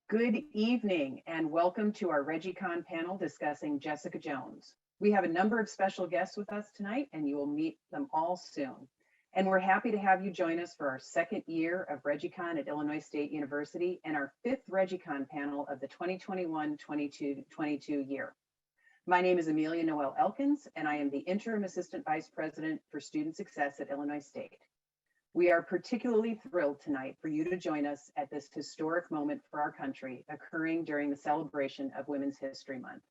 Good evening and welcome to our ReggieCon panel discussing Jessica Jones. We have a number of special guests with us tonight and you will meet them all soon. And we're happy to have you join us for our second year of ReggieCon at Illinois State University and our fifth ReggieCon panel of the 2021-22 year. My name is Amelia Noel Elkins and I am the Interim Assistant Vice President for Student Success at Illinois State. We are particularly thrilled tonight for you to join us at this historic moment for our country occurring during the celebration of Women's History Month.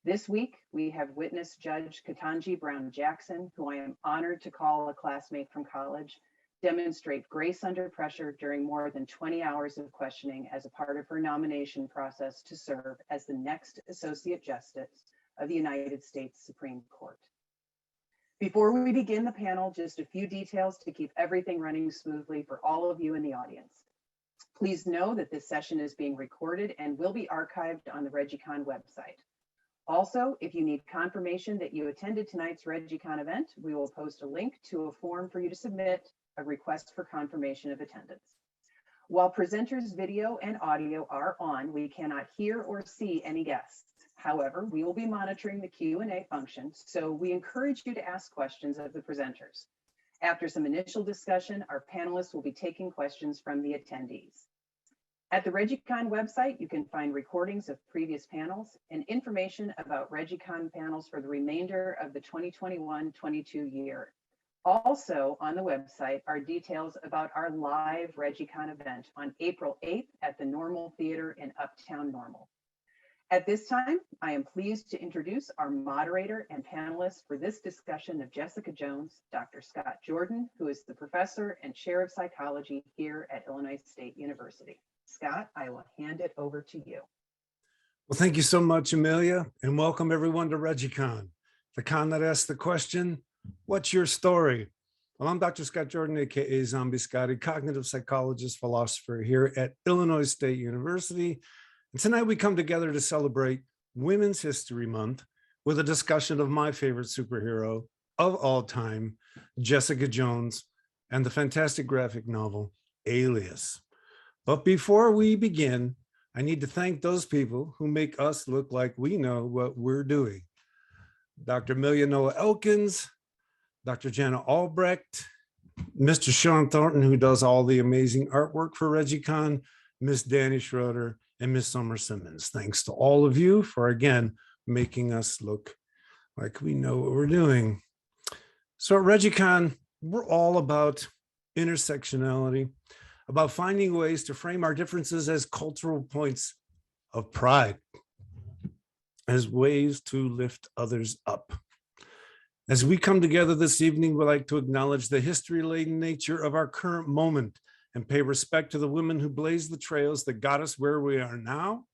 This week, we have witnessed Judge Gatanji Brown-Jackson, who I am honored to call a classmate from college, demonstrate grace under pressure during more than 20 hours of questioning as a part of her nomination process to serve as the next Associate Justice of the United States Supreme Court. Before we begin the panel, just a few details to keep everything running smoothly for all of you in the audience. Please know that this session is being recorded and will be archived on the ReggieCon website. Also, if you need confirmation that you attended tonight's ReggieCon event, we will post a link to a form for you to submit a request for confirmation of attendance. While presenters' video and audio are on, we cannot hear or see any guests. However, we will be monitoring the Q&A function, so we encourage you to ask questions of the presenters. After some initial discussion, our panelists will be taking questions from the attendees. At the ReggieCon website, you can find recordings of previous panels and information about ReggieCon panels for the remainder of the 2021-22 year. Also on the website are details about our live ReggieCon event on April 8th at the Normal Theater in Uptown Normal. At this time, I am pleased to introduce our moderator and panelists for this discussion of Jessica Jones, Dr. Scott Jordan, who is the professor and chair of psychology here at Illinois State University. Scott, I will hand it over to you. Well, thank you so much, Amelia, and welcome everyone to ReggieCon, the con that asks the question, what's your story? Well, I'm Dr. Scott Jordan, aka Zombie Scotty, cognitive psychologist, philosopher here at Illinois State University. And tonight we come together to celebrate Women's History Month with a discussion of my favorite superhero of all time, Jessica Jones, and the fantastic graphic novel, Alias. But before we begin, I need to thank those people who make us look like we know what we're doing. Dr. Amelia Noel Elkins, Dr. Jana Albrecht, Mr. Sean Thornton, who does all the amazing artwork for ReggieCon, Miss Danny Schroeder, and Miss Summer Simmons. Thanks to all of you for, again, making us look like we know what we're doing. So at ReggieCon, we're all about intersectionality, about finding ways to frame our differences as cultural points of pride, as ways to lift others up. As we come together this evening, we'd like to acknowledge the history-laden nature of our current moment and pay respect to the women who blazed the trails that got us where we are now,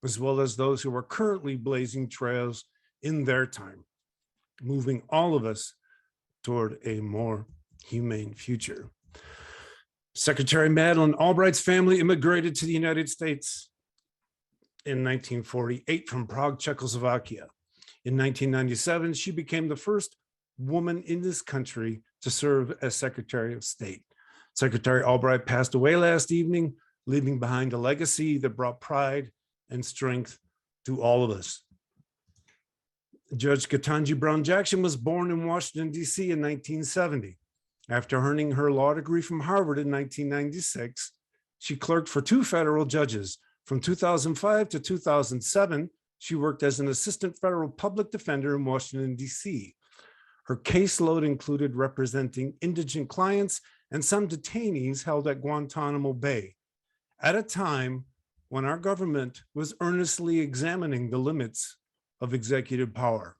as well as those who are currently blazing trails in their time, moving all of us toward a more humane future. Secretary Madeleine Albright's family immigrated to the United States in 1948 from Prague, Czechoslovakia. In 1997, she became the first woman in this country to serve as Secretary of State. Secretary Albright passed away last evening, leaving behind a legacy that brought pride and strength to all of us. Judge Gatanji Brown-Jackson was born in Washington, D.C. in 1970. After earning her law degree from Harvard in 1996, she clerked for 2 federal judges. From 2005 to 2007, she worked as an assistant federal public defender in Washington, D.C. Her caseload included representing indigent clients and some detainees held at Guantanamo Bay, at a time when our government was earnestly examining the limits of executive power.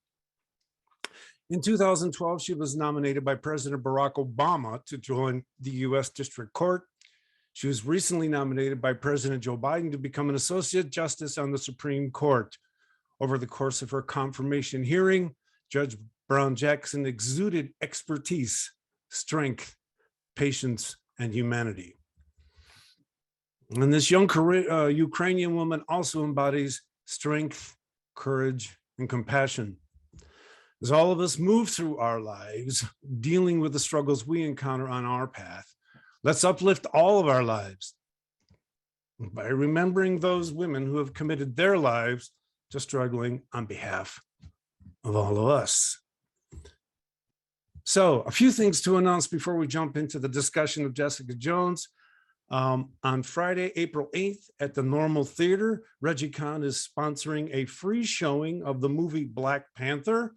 In 2012, she was nominated by President Barack Obama to join the U.S. District Court. She was recently nominated by President Joe Biden to become an Associate Justice on the Supreme Court. Over the course of her confirmation hearing, Judge Brown-Jackson exuded expertise, strength, patience, and humanity. And this young Ukrainian woman also embodies strength, courage, and compassion. As all of us move through our lives, dealing with the struggles we encounter on our path, let's uplift all of our lives by remembering those women who have committed their lives to struggling on behalf of all of us. So a few things to announce before we jump into the discussion of Jessica Jones. On Friday, April 8th at the Normal Theater, ReggieCon is sponsoring a free showing of the movie Black Panther.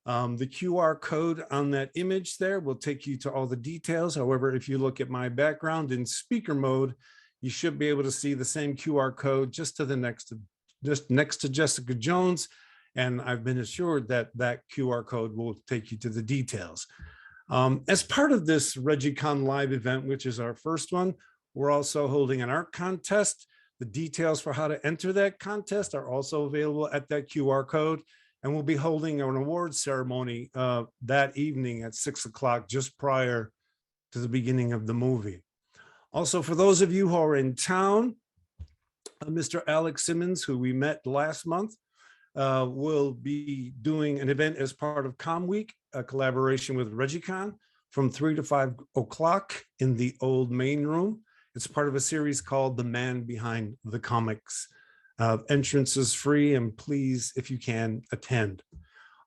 The QR code on that image there will take you to all the details. However, if you look at my background in speaker mode, you should be able to see the same QR code just next to Jessica Jones. And I've been assured that that QR code will take you to the details. As part of this ReggieCon live event, which is our first one, we're also holding an art contest. The details for how to enter that contest are also available at that QR code. And we'll be holding an awards ceremony that evening at 6 o'clock, just prior to the beginning of the movie. Also, for those of you who are in town, Mr. Alex Simmons, who we met last month, will be doing an event as part of Com Week, a collaboration with ReggieCon, from 3 to 5 o'clock in the old main room. It's part of a series called The Man Behind the Comics. Entrance is free, and please, if you can, attend.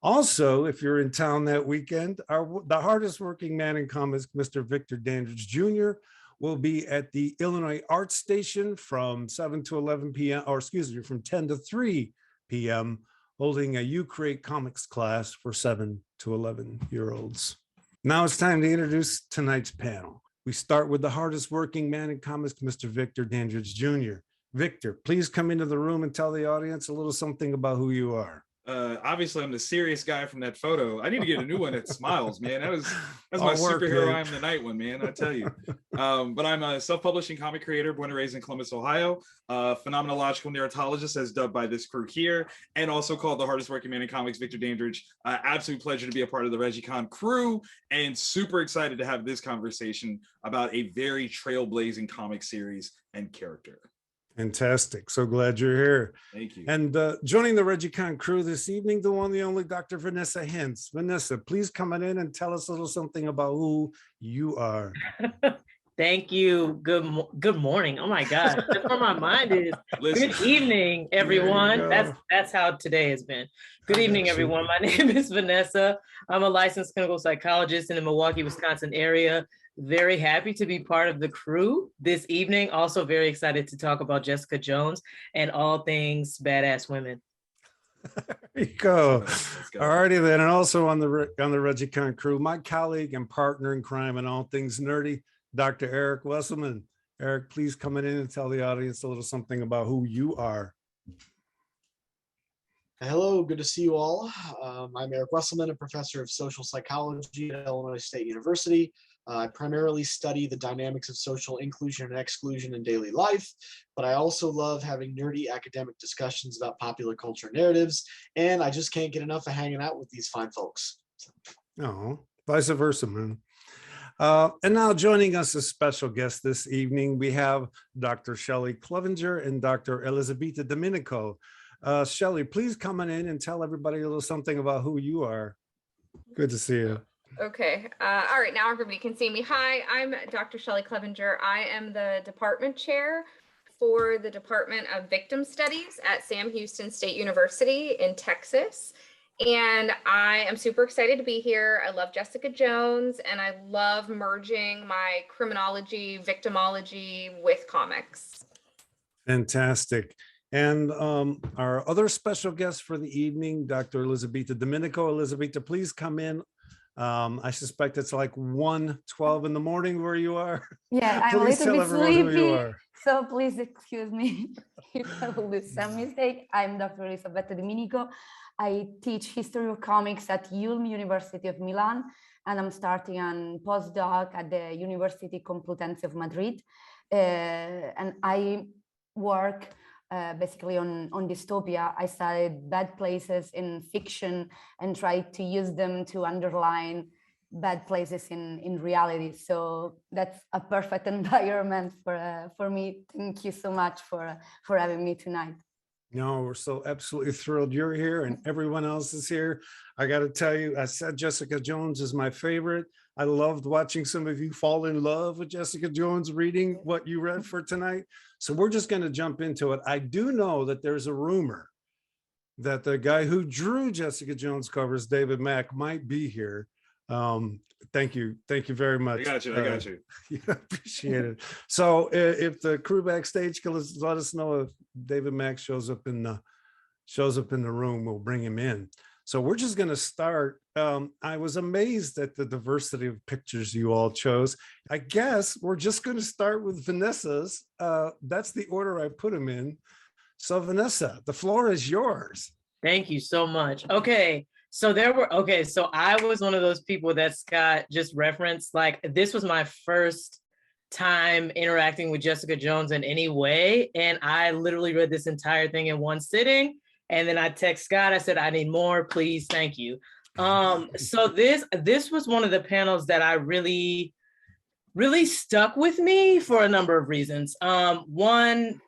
Also, if you're in town that weekend, the hardest working man in comics, Mr. Victor Dandridge Jr., will be at the Illinois Art Station from 7 to 11 p.m., or excuse me, from 10 to 3 p.m., holding a You Create Comics class for 7 to 11-year-olds. Now it's time to introduce tonight's panel. We start with the hardest working man in comics, Mr. Victor Dandridge Jr. Victor, please come into the room and tell the audience a little something about who you are. Obviously, I'm the serious guy from that photo. I need to get a new one that smiles, man. That's my All work, superhero man. I am the night one, man. I tell you. But I'm a self-publishing comic creator, born and raised in Columbus, Ohio. Phenomenological narratologist, as dubbed by this crew here, and also called the hardest working man in comics, Victor Dandridge. Absolute pleasure to be a part of the ReggieCon crew, and super excited to have this conversation about a very trailblazing comic series and character. Fantastic. So glad you're here. Thank you. And joining the ReggieCon crew this evening, the one, the only Dr. Vanessa Hintz. Vanessa, please come on in and tell us a little something about who you are. Thank you. Good morning. Oh my gosh, that's where my mind is. Listen. Good evening, everyone. That's how today has been. Good evening, everyone. My name is Vanessa. I'm a licensed clinical psychologist in the Milwaukee, Wisconsin area. Very happy to be part of the crew this evening. Also very excited to talk about Jessica Jones and all things badass women. There you go. All righty then. And also on the ReggieCon crew, my colleague and partner in crime and all things nerdy, Dr. Eric Wesselmann. Eric, please come in and tell the audience a little something about who you are. Hello, good to see you all. I'm Eric Wesselmann, a professor of social psychology at Illinois State University. I primarily study the dynamics of social inclusion and exclusion in daily life, but I also love having nerdy academic discussions about popular culture narratives, and I just can't get enough of hanging out with these fine folks. Oh, vice versa, man. And now joining us as special guests this evening, we have Dr. Shelly Clevenger and Dr. Elizabeta Domenico. Shelly, please come on in and tell everybody a little something about who you are. Good to see you. Okay. All right. Now everybody can see me. Hi, I'm Dr. Shelly Clevenger. I am the department chair for the Department of Victim Studies at Sam Houston State University in Texas. And I am super excited to be here. I love Jessica Jones, and I love merging my criminology, victimology with comics. Fantastic. And our other special guest for the evening, Dr. Elizabeta Domenico. Elizabeta, please come in. I suspect it's like 1:12 in the morning where you are. Yeah, I'm Please a tell little bit everyone who you sleepy, are. so please excuse me if I will do some mistake. I'm Dr. Elizabeta Domenico. I teach history of comics at Ulm University of Milan, and I'm starting on postdoc at the University Complutense of Madrid. And I work basically on dystopia. I studied bad places in fiction and tried to use them to underline bad places in reality. So that's a perfect environment for me. Thank you so much for having me tonight. No, we're so absolutely thrilled you're here and everyone else is here. I got to tell you, I said Jessica Jones is my favorite. I loved watching some of you fall in love with Jessica Jones reading what you read for tonight. So we're just going to jump into it. I do know that there's a rumor that the guy who drew Jessica Jones covers, David Mack, might be here. Thank you very much. I got you. Yeah, appreciate it. So if the crew backstage can let us know if David Mack shows up in the room, we'll bring him in. So we're just going to start. I was amazed at the diversity of pictures you all chose. I guess we're just going to start with Vanessa's. That's the order I put them in. So Vanessa, the floor is yours. Thank you so much. Okay. So so I was one of those people that Scott just referenced. Like, this was my first time interacting with Jessica Jones in any way. And I literally read this entire thing in one sitting. And then I text Scott, I said, I need more, please, thank you. So this was one of the panels that I really stuck with me for a number of reasons. One,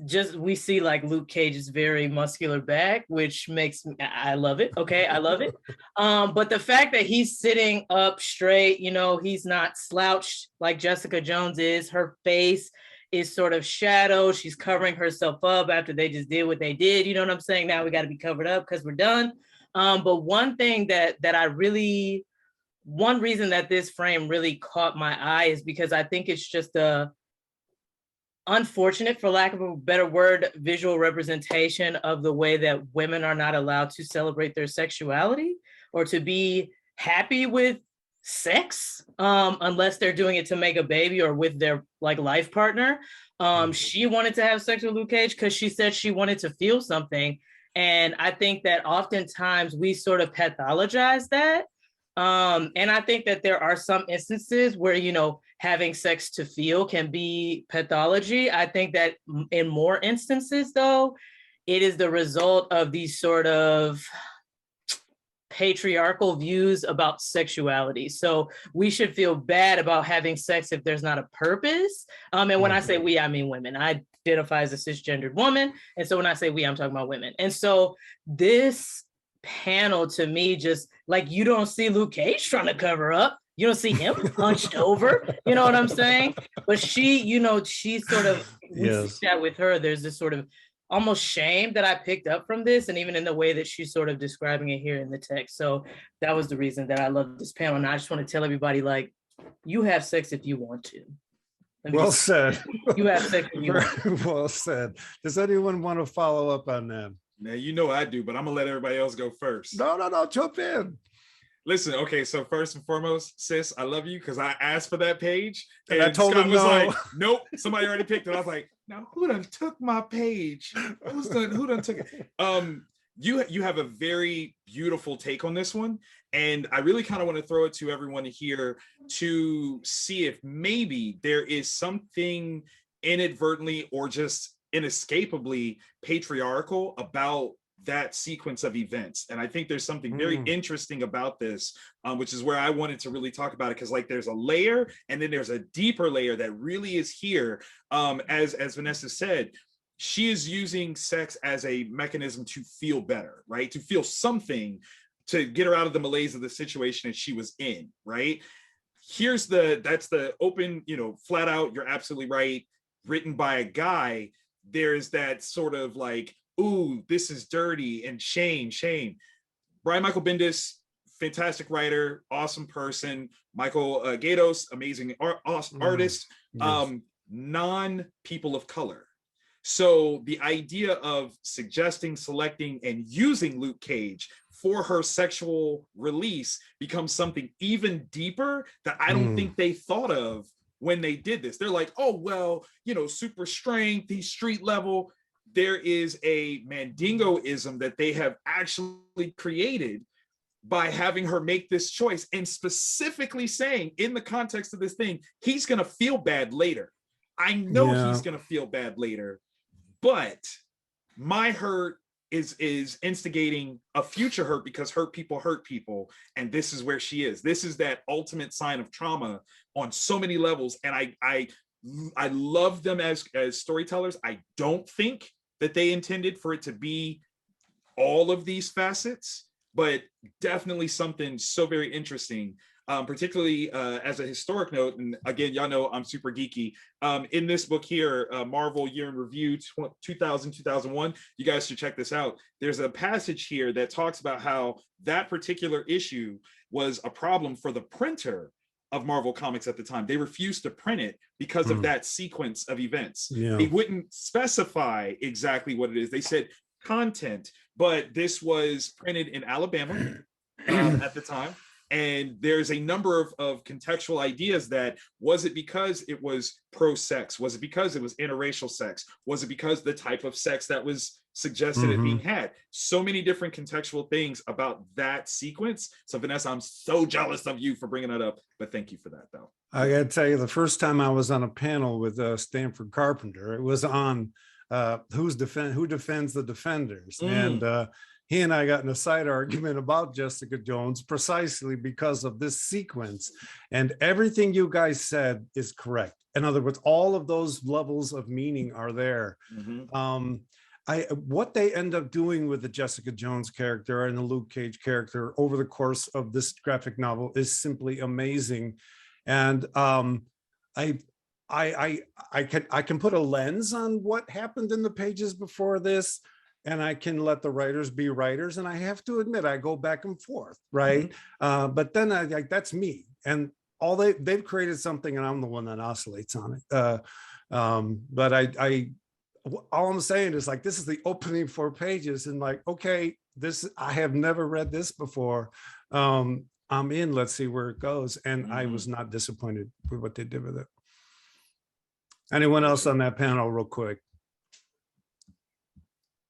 just we see like Luke Cage's very muscular back, which makes me, I love it. Okay, I love it. But the fact that he's sitting up straight, you know, he's not slouched like Jessica Jones is. Her face is sort of shadowed. She's covering herself up after they just did what they did. You know what I'm saying? Now we got to be covered up because we're done. But one thing that one reason that this frame really caught my eye is because I think it's just a unfortunate, for lack of a better word, visual representation of the way that women are not allowed to celebrate their sexuality or to be happy with sex unless they're doing it to make a baby or with their like life partner. She wanted to have sex with Luke Cage because she said she wanted to feel something. And I think that oftentimes we sort of pathologize that. And I think that there are some instances where, you know, having sex to feel can be pathology. I think that in more instances, though, it is the result of these sort of patriarchal views about sexuality. So we should feel bad about having sex if there's not a purpose. And when I say we, I mean women. I identify as a cisgendered woman. And so when I say we, I'm talking about women. And so this panel to me, just like, you don't see Luke Cage trying to cover up. You don't see him hunched over, you know what I'm saying? But she, you know, she sort of, we see that with her, there's this sort of almost shame that I picked up from this, and even in the way that she's sort of describing it here in the text. So that was the reason that I love this panel. And I just want to tell everybody, like, you have sex if you want to. Well said. You have sex if you want to. Well said. Does anyone want to follow up on that? Now, you know I do, but I'm gonna let everybody else go first. No, jump in. Listen, okay, so first and foremost, sis, I love you because I asked for that page. And I told Scott him was no. like, nope, somebody already picked it. I was like, now who done took my page? Who done took it? You have a very beautiful take on this one. And I really kind of want to throw it to everyone here to see if maybe there is something inadvertently or just inescapably patriarchal about that sequence of events. And I think there's something very interesting about this, which is where I wanted to really talk about it, because like there's a layer and then there's a deeper layer that really is here. As Vanessa said, she is using sex as a mechanism to feel better, right? To feel something, to get her out of the malaise of the situation that she was in, right? That's the open, you know, flat out, you're absolutely right, written by a guy. There's that sort of like, ooh, this is dirty and shame. Brian Michael Bendis, fantastic writer, awesome person. Michael Gatos, amazing awesome artist, yes. Non-people of color. So the idea of suggesting, selecting, and using Luke Cage for her sexual release becomes something even deeper that I don't think they thought of when they did this. They're like, oh, well, you know, super strength, he's street level. There is a Mandingoism that they have actually created by having her make this choice, and specifically saying in the context of this thing, he's going to feel bad later. I know he's going to feel bad later, but my hurt is instigating a future hurt because hurt people. And this is where she is. This is that ultimate sign of trauma on so many levels. And I love them as storytellers. I don't think that they intended for it to be all of these facets, but definitely something so very interesting. Particularly as a historic note, and again, y'all know I'm super geeky. In this book here, Marvel Year in Review 2000-2001, you guys should check this out. There's a passage here that talks about how that particular issue was a problem for the printer of Marvel Comics at the time. They refused to print it because of that sequence of events. Yeah. They wouldn't specify exactly what it is. They said content, but this was printed in Alabama at the time. And there's a number of contextual ideas that, was it because it was pro-sex? Was it because it was interracial sex? Was it because the type of sex that was suggested it being had? So many different contextual things about that sequence. So Vanessa, I'm so jealous of you for bringing that up, but thank you for that though. I got to tell you, the first time I was on a panel with Stanford Carpenter, it was on who defends the defenders. And he and I got in a side argument about Jessica Jones precisely because of this sequence. And everything you guys said is correct. In other words, all of those levels of meaning are there. What they end up doing with the Jessica Jones character and the Luke Cage character over the course of this graphic novel is simply amazing. And I can put a lens on what happened in the pages before this, and I can let the writers be writers. And I have to admit, I go back and forth, right? But then that's me. And all they've created something, and I'm the one that oscillates on it. But all I'm saying is, like, this is the opening 4 pages, and like, okay, I have never read this before. I'm in. Let's see where it goes. And I was not disappointed with what they did with it. Anyone else on that panel, real quick?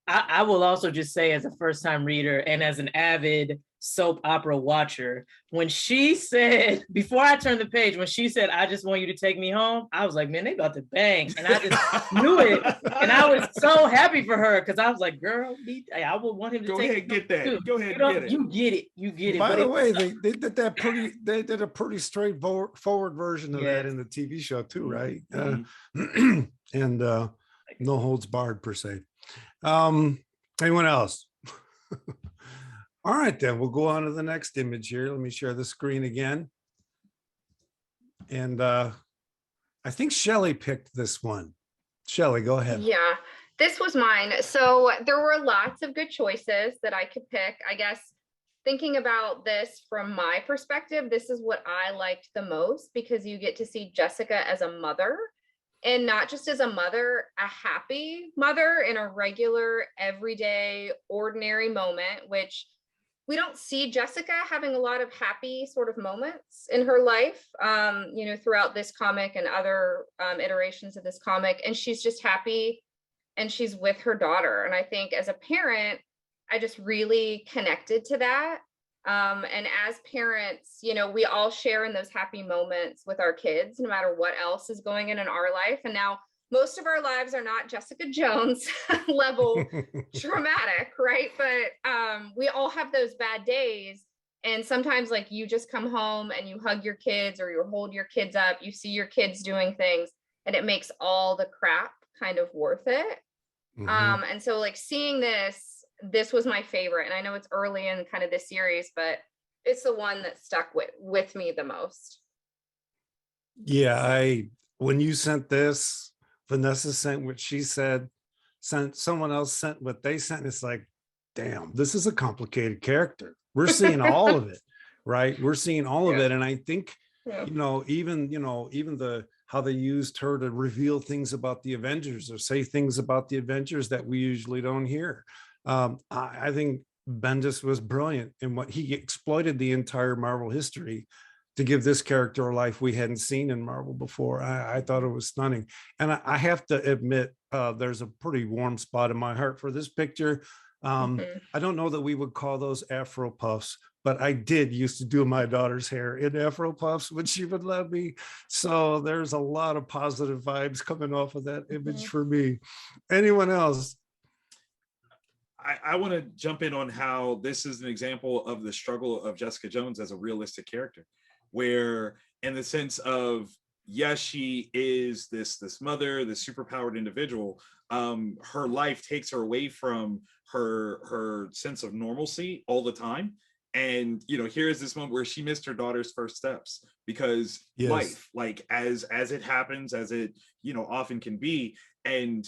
I will also just say, as a first-time reader and as an avid soap opera watcher, when she said, before I turned the page, when she said, "I just want you to take me home," I was like, man, they about to bang. And I just knew it. And I was so happy for her, because I was like, girl, I would want him to go take ahead, get that. too. Go ahead, get it. You get it. You get it. By the way, they did that they did a pretty straightforward version of that in the TV show too, right? And no holds barred per se. Anyone else? All right, then we'll go on to the next image here. Let me share the screen again. And I think Shelly picked this one. Shelly, go ahead. Yeah, this was mine. So there were lots of good choices that I could pick. I guess thinking about this from my perspective, this is what I liked the most, because you get to see Jessica as a mother. And not just as a mother, a happy mother in a regular, everyday, ordinary moment, which we don't see Jessica having a lot of happy sort of moments in her life, throughout this comic and other iterations of this comic. And she's just happy, and she's with her daughter. And I think as a parent, I just really connected to that. And as parents, we all share in those happy moments with our kids, no matter what else is going in our life. And now most of our lives are not Jessica Jones level traumatic, right? But we all have those bad days. And sometimes, like, you just come home and you hug your kids, or you hold your kids up, you see your kids doing things, and it makes all the crap kind of worth it. And so, like, seeing this was my favorite. And I know it's early in kind of this series, but it's the one that stuck with me the most. Yeah, when you sent this, Vanessa sent what she said, someone else sent what they sent. It's like, damn, this is a complicated character. We're seeing all of it, right? We're seeing all of it. And I think, even how they used her to reveal things about the Avengers, or say things about the Avengers that we usually don't hear. I think Bendis was brilliant in what he exploited the entire Marvel history to give this character a life we hadn't seen in Marvel before. I thought it was stunning. And I have to admit, there's a pretty warm spot in my heart for this picture. I don't know that we would call those Afro puffs, but I did used to do my daughter's hair in Afro puffs when she would let me. So there's a lot of positive vibes coming off of that image for me. Anyone else? I want to jump in on how this is an example of the struggle of Jessica Jones as a realistic character, where, in the sense of yes, she is this mother, this superpowered individual. Her life takes her away from her sense of normalcy all the time. And here is this moment where she missed her daughter's first steps because Yes. life, like as it happens, as it often can be. And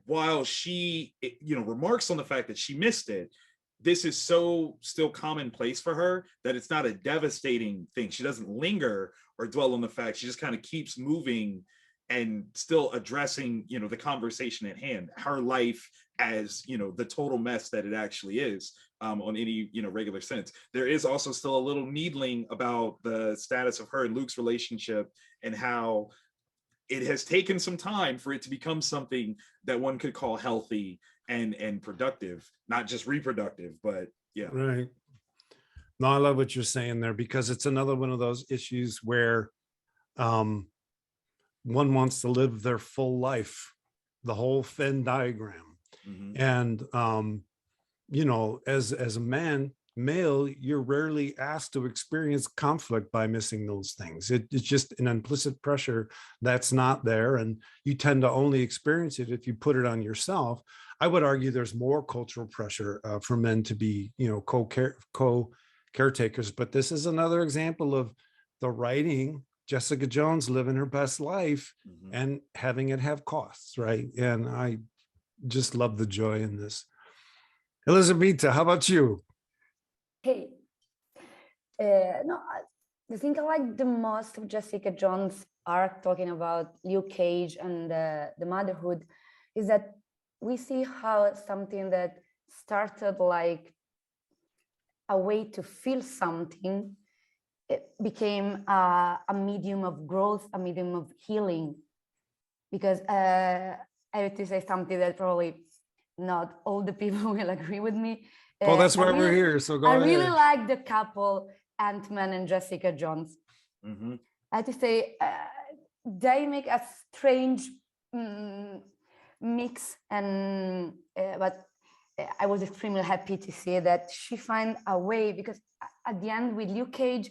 while she remarks on the fact that she missed it, this is so still commonplace for her that it's not a devastating thing. She doesn't linger or dwell on the fact. She just kind of keeps moving and still addressing the conversation at hand, her life as the total mess that it actually is, on any regular sense. There is also still a little needling about the status of her and Luke's relationship and how it has taken some time for it to become something that one could call healthy and productive, not just reproductive, but yeah. Right. No, I love what you're saying there, because it's another one of those issues where one wants to live their full life, the whole Venn diagram. Mhm. And as a male, you're rarely asked to experience conflict by missing those things. It's just an implicit pressure that's not there, and you tend to only experience it if you put it on yourself. I would argue there's more cultural pressure for men to be, co-caretakers, but this is another example of the writing, Jessica Jones living her best life Mhm. and having it have costs, right? And I just love the joy in this. Elizabeth, how about you? Hey, no, the thing I like the most of Jessica Jones' arc, talking about Luke Cage and the motherhood, is that we see how something that started like a way to feel something, it became a medium of growth, a medium of healing. Because I have to say something that probably not all the people will agree with me. Well, that's why we're really, here. So go I ahead. really like the couple Ant-Man and Jessica Jones. Mhm. I have to say they make a strange mix, and but I was extremely happy to see that she find a way, because at the end with Luke Cage,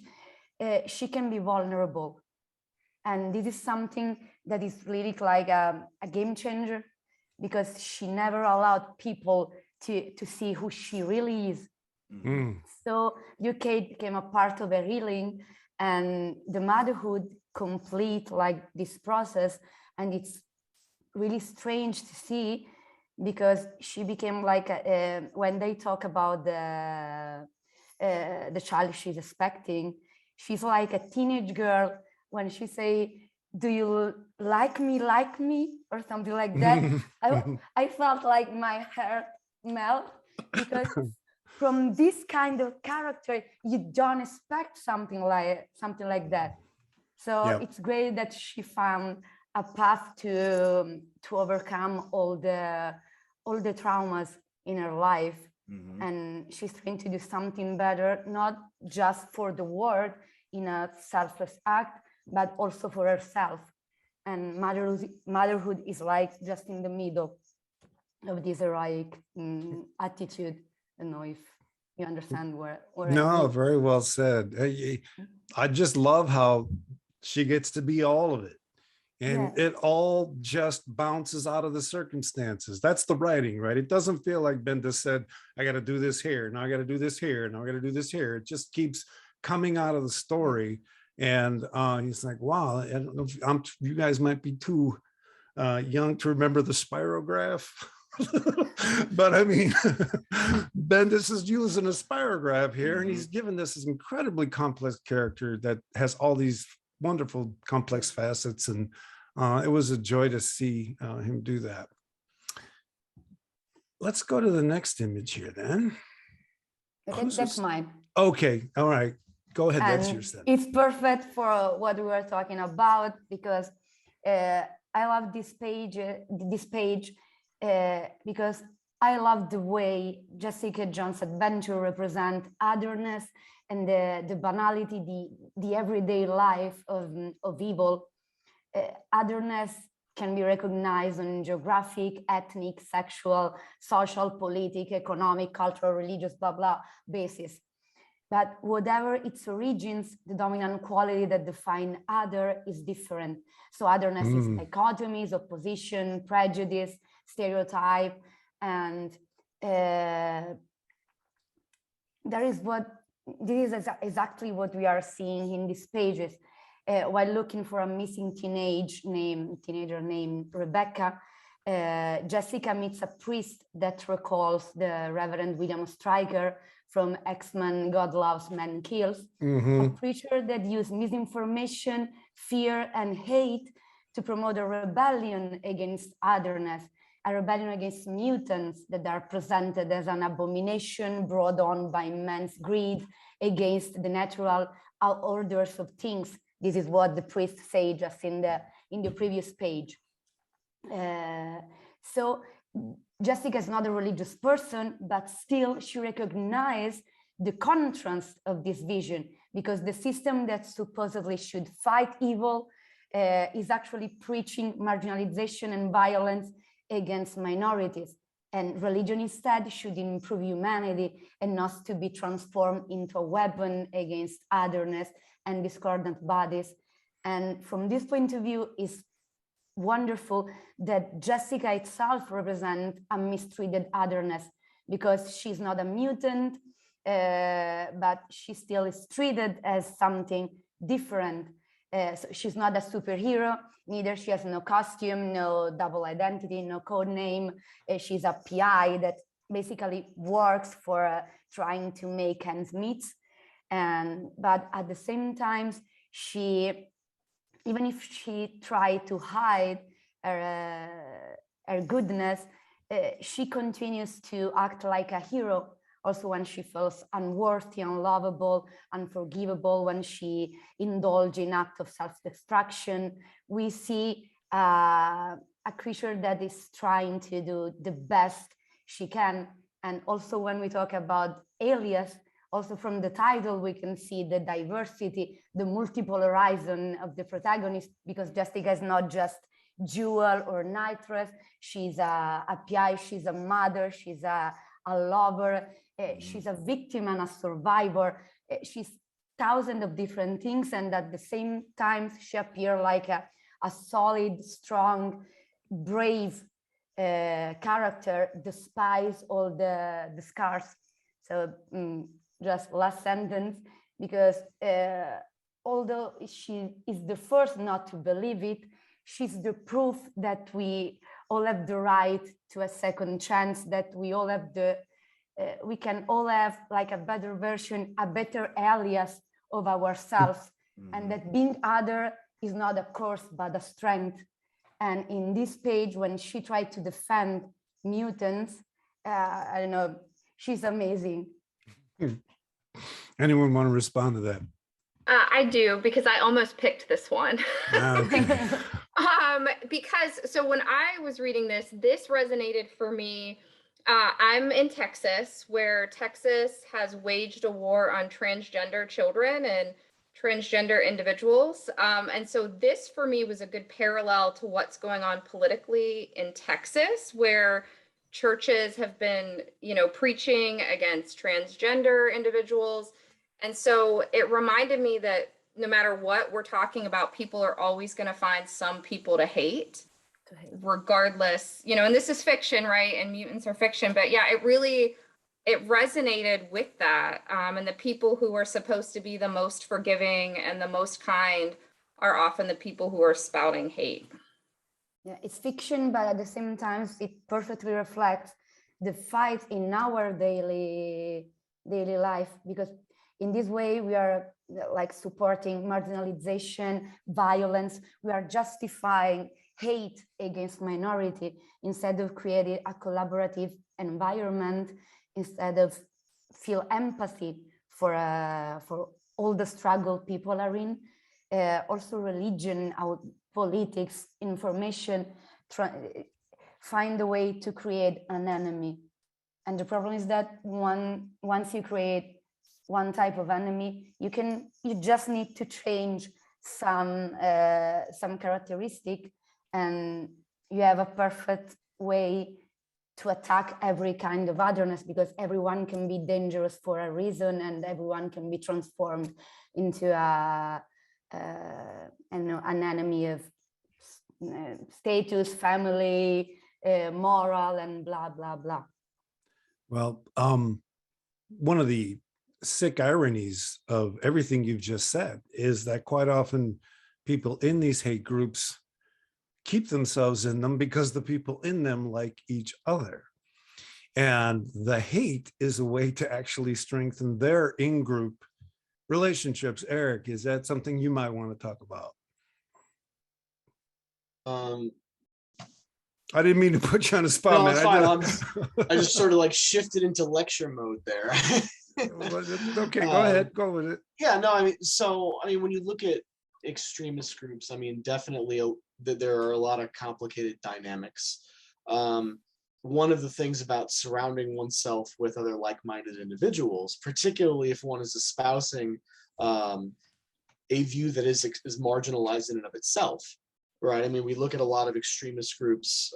she can be vulnerable, and this is something that is really like a game changer, because she never allowed people to see who she really is. Mm. So Luke Cage became a part of her healing, and the motherhood complete like this process. And it's really strange to see, because she became like when they talk about the child she's expecting, she's like a teenage girl when she say, "Do you like me or something like that." I felt like my heart melt, because from this kind of character you don't expect something like that. So Yep. it's great that she found a path to overcome all the traumas in her life. Mhm. And she's trying to do something better, not just for the world in a selfless act, but also for herself. And motherhood is like just in the middle of this heroic attitude. I don't know if you understand where I No, mean. very well said. I just love how she gets to be all of it. And Yeah. it all just bounces out of the circumstances. That's the writing, right? It doesn't feel like Bendis said, I got to do this here. Now I got to do this here. Now I got to do this here. It just keeps coming out of the story. And he's like, wow, I don't know if you guys might be too young to remember the spirograph. But I mean, Bendis is using a spirograph here, and he's given this incredibly complex character that has all these wonderful complex facets, and it was a joy to see him do that. Let's go to the next image here then. That's mine. Okay, all right, go ahead. And that's yours then. it's perfect for what we were talking about, because I love this page because I love the way Jessica Jones' adventure represent otherness and the banality, the everyday life of evil. Otherness can be recognized on geographic, ethnic, sexual, social, political, economic, cultural, religious, blah, blah basis. But whatever its origins, the dominant quality that define other is different. So otherness is dichotomies, opposition, prejudice, stereotype, and this is exactly what we are seeing in these pages. While looking for a missing teenager named Rebecca, Jessica meets a priest that recalls the Reverend William Stryker from X-Men God Loves, Man Kills, a preacher that used misinformation, fear, and hate to promote a rebellion against otherness, a rebellion against mutants that are presented as an abomination brought on by man's greed against the natural orders of things. This is what the priest said just in the previous page. So Jessica is not a religious person, but still she recognized the contrast of this vision, because the system that supposedly should fight evil is actually preaching marginalization and violence against minorities. And religion instead should improve humanity and not to be transformed into a weapon against otherness and discordant bodies. And from this point of view, it's wonderful that Jessica itself represents a mistreated otherness, because she's not a mutant, but she still is treated as something different. So she's not a superhero, neither she has no costume, no double identity, no code name. She's a PI that basically works for trying to make ends meet. But at the same time, even if she tried to hide her goodness, she continues to act like a hero. Also, when she feels unworthy, unlovable, unforgivable, when she indulges in acts of self-destruction, we see a creature that is trying to do the best she can. And also when we talk about alias, also from the title, we can see the diversity, the multiple horizon of the protagonist, because Jessica is not just Jewel or Nitrous. She's a PI, she's a mother, she's a lover, she's a victim and a survivor. She's thousands of different things, and at the same time, she appears like a solid, strong, brave character, despite all the scars. So just last sentence, because although she is the first not to believe it, she's the proof that we all have the right to a second chance, that we all have we can all have like a better version, a better alias of ourselves, and that being other is not a curse but a strength. And in this page, when she tried to defend mutants, I don't know, she's amazing. Anyone want to respond to that? I do, because I almost picked this one. Okay. Because so when I was reading this resonated for me. I'm in Texas, where Texas has waged a war on transgender children and transgender individuals. And so this for me was a good parallel to what's going on politically in Texas, where churches have been, preaching against transgender individuals. And so it reminded me that no matter what we're talking about, people are always going to find some people to hate, regardless, and this is fiction, right? And mutants are fiction, but yeah, it resonated with that. And the people who are supposed to be the most forgiving and the most kind are often the people who are spouting hate. Yeah, it's fiction, but at the same time, it perfectly reflects the fight in our daily life, because in this way we are like supporting marginalization, violence. We are justifying hate against minority instead of creating a collaborative environment, instead of feel empathy for all the struggle people are in. Also religion, our politics, information, find a way to create an enemy. And the problem is that once you create one type of enemy, you just need to change some characteristic, and you have a perfect way to attack every kind of otherness, because everyone can be dangerous for a reason, and everyone can be transformed into an enemy of status, family, moral, and blah, blah, blah. Well, one of the sick ironies of everything you've just said is that quite often people in these hate groups keep themselves in them because the people in them like each other. And the hate is a way to actually strengthen their in-group relationships. Eric, is that something you might want to talk about? I didn't mean to put you on the spot, no, man. it's fine. I just sort of like shifted into lecture mode there. Okay, go ahead, go with it. Yeah, no, I mean, when you look at extremist groups, I mean, definitely there are a lot of complicated dynamics. One of the things about surrounding oneself with other like-minded individuals, particularly if one is espousing a view that is marginalized in and of itself, right? I mean, we look at a lot of extremist groups,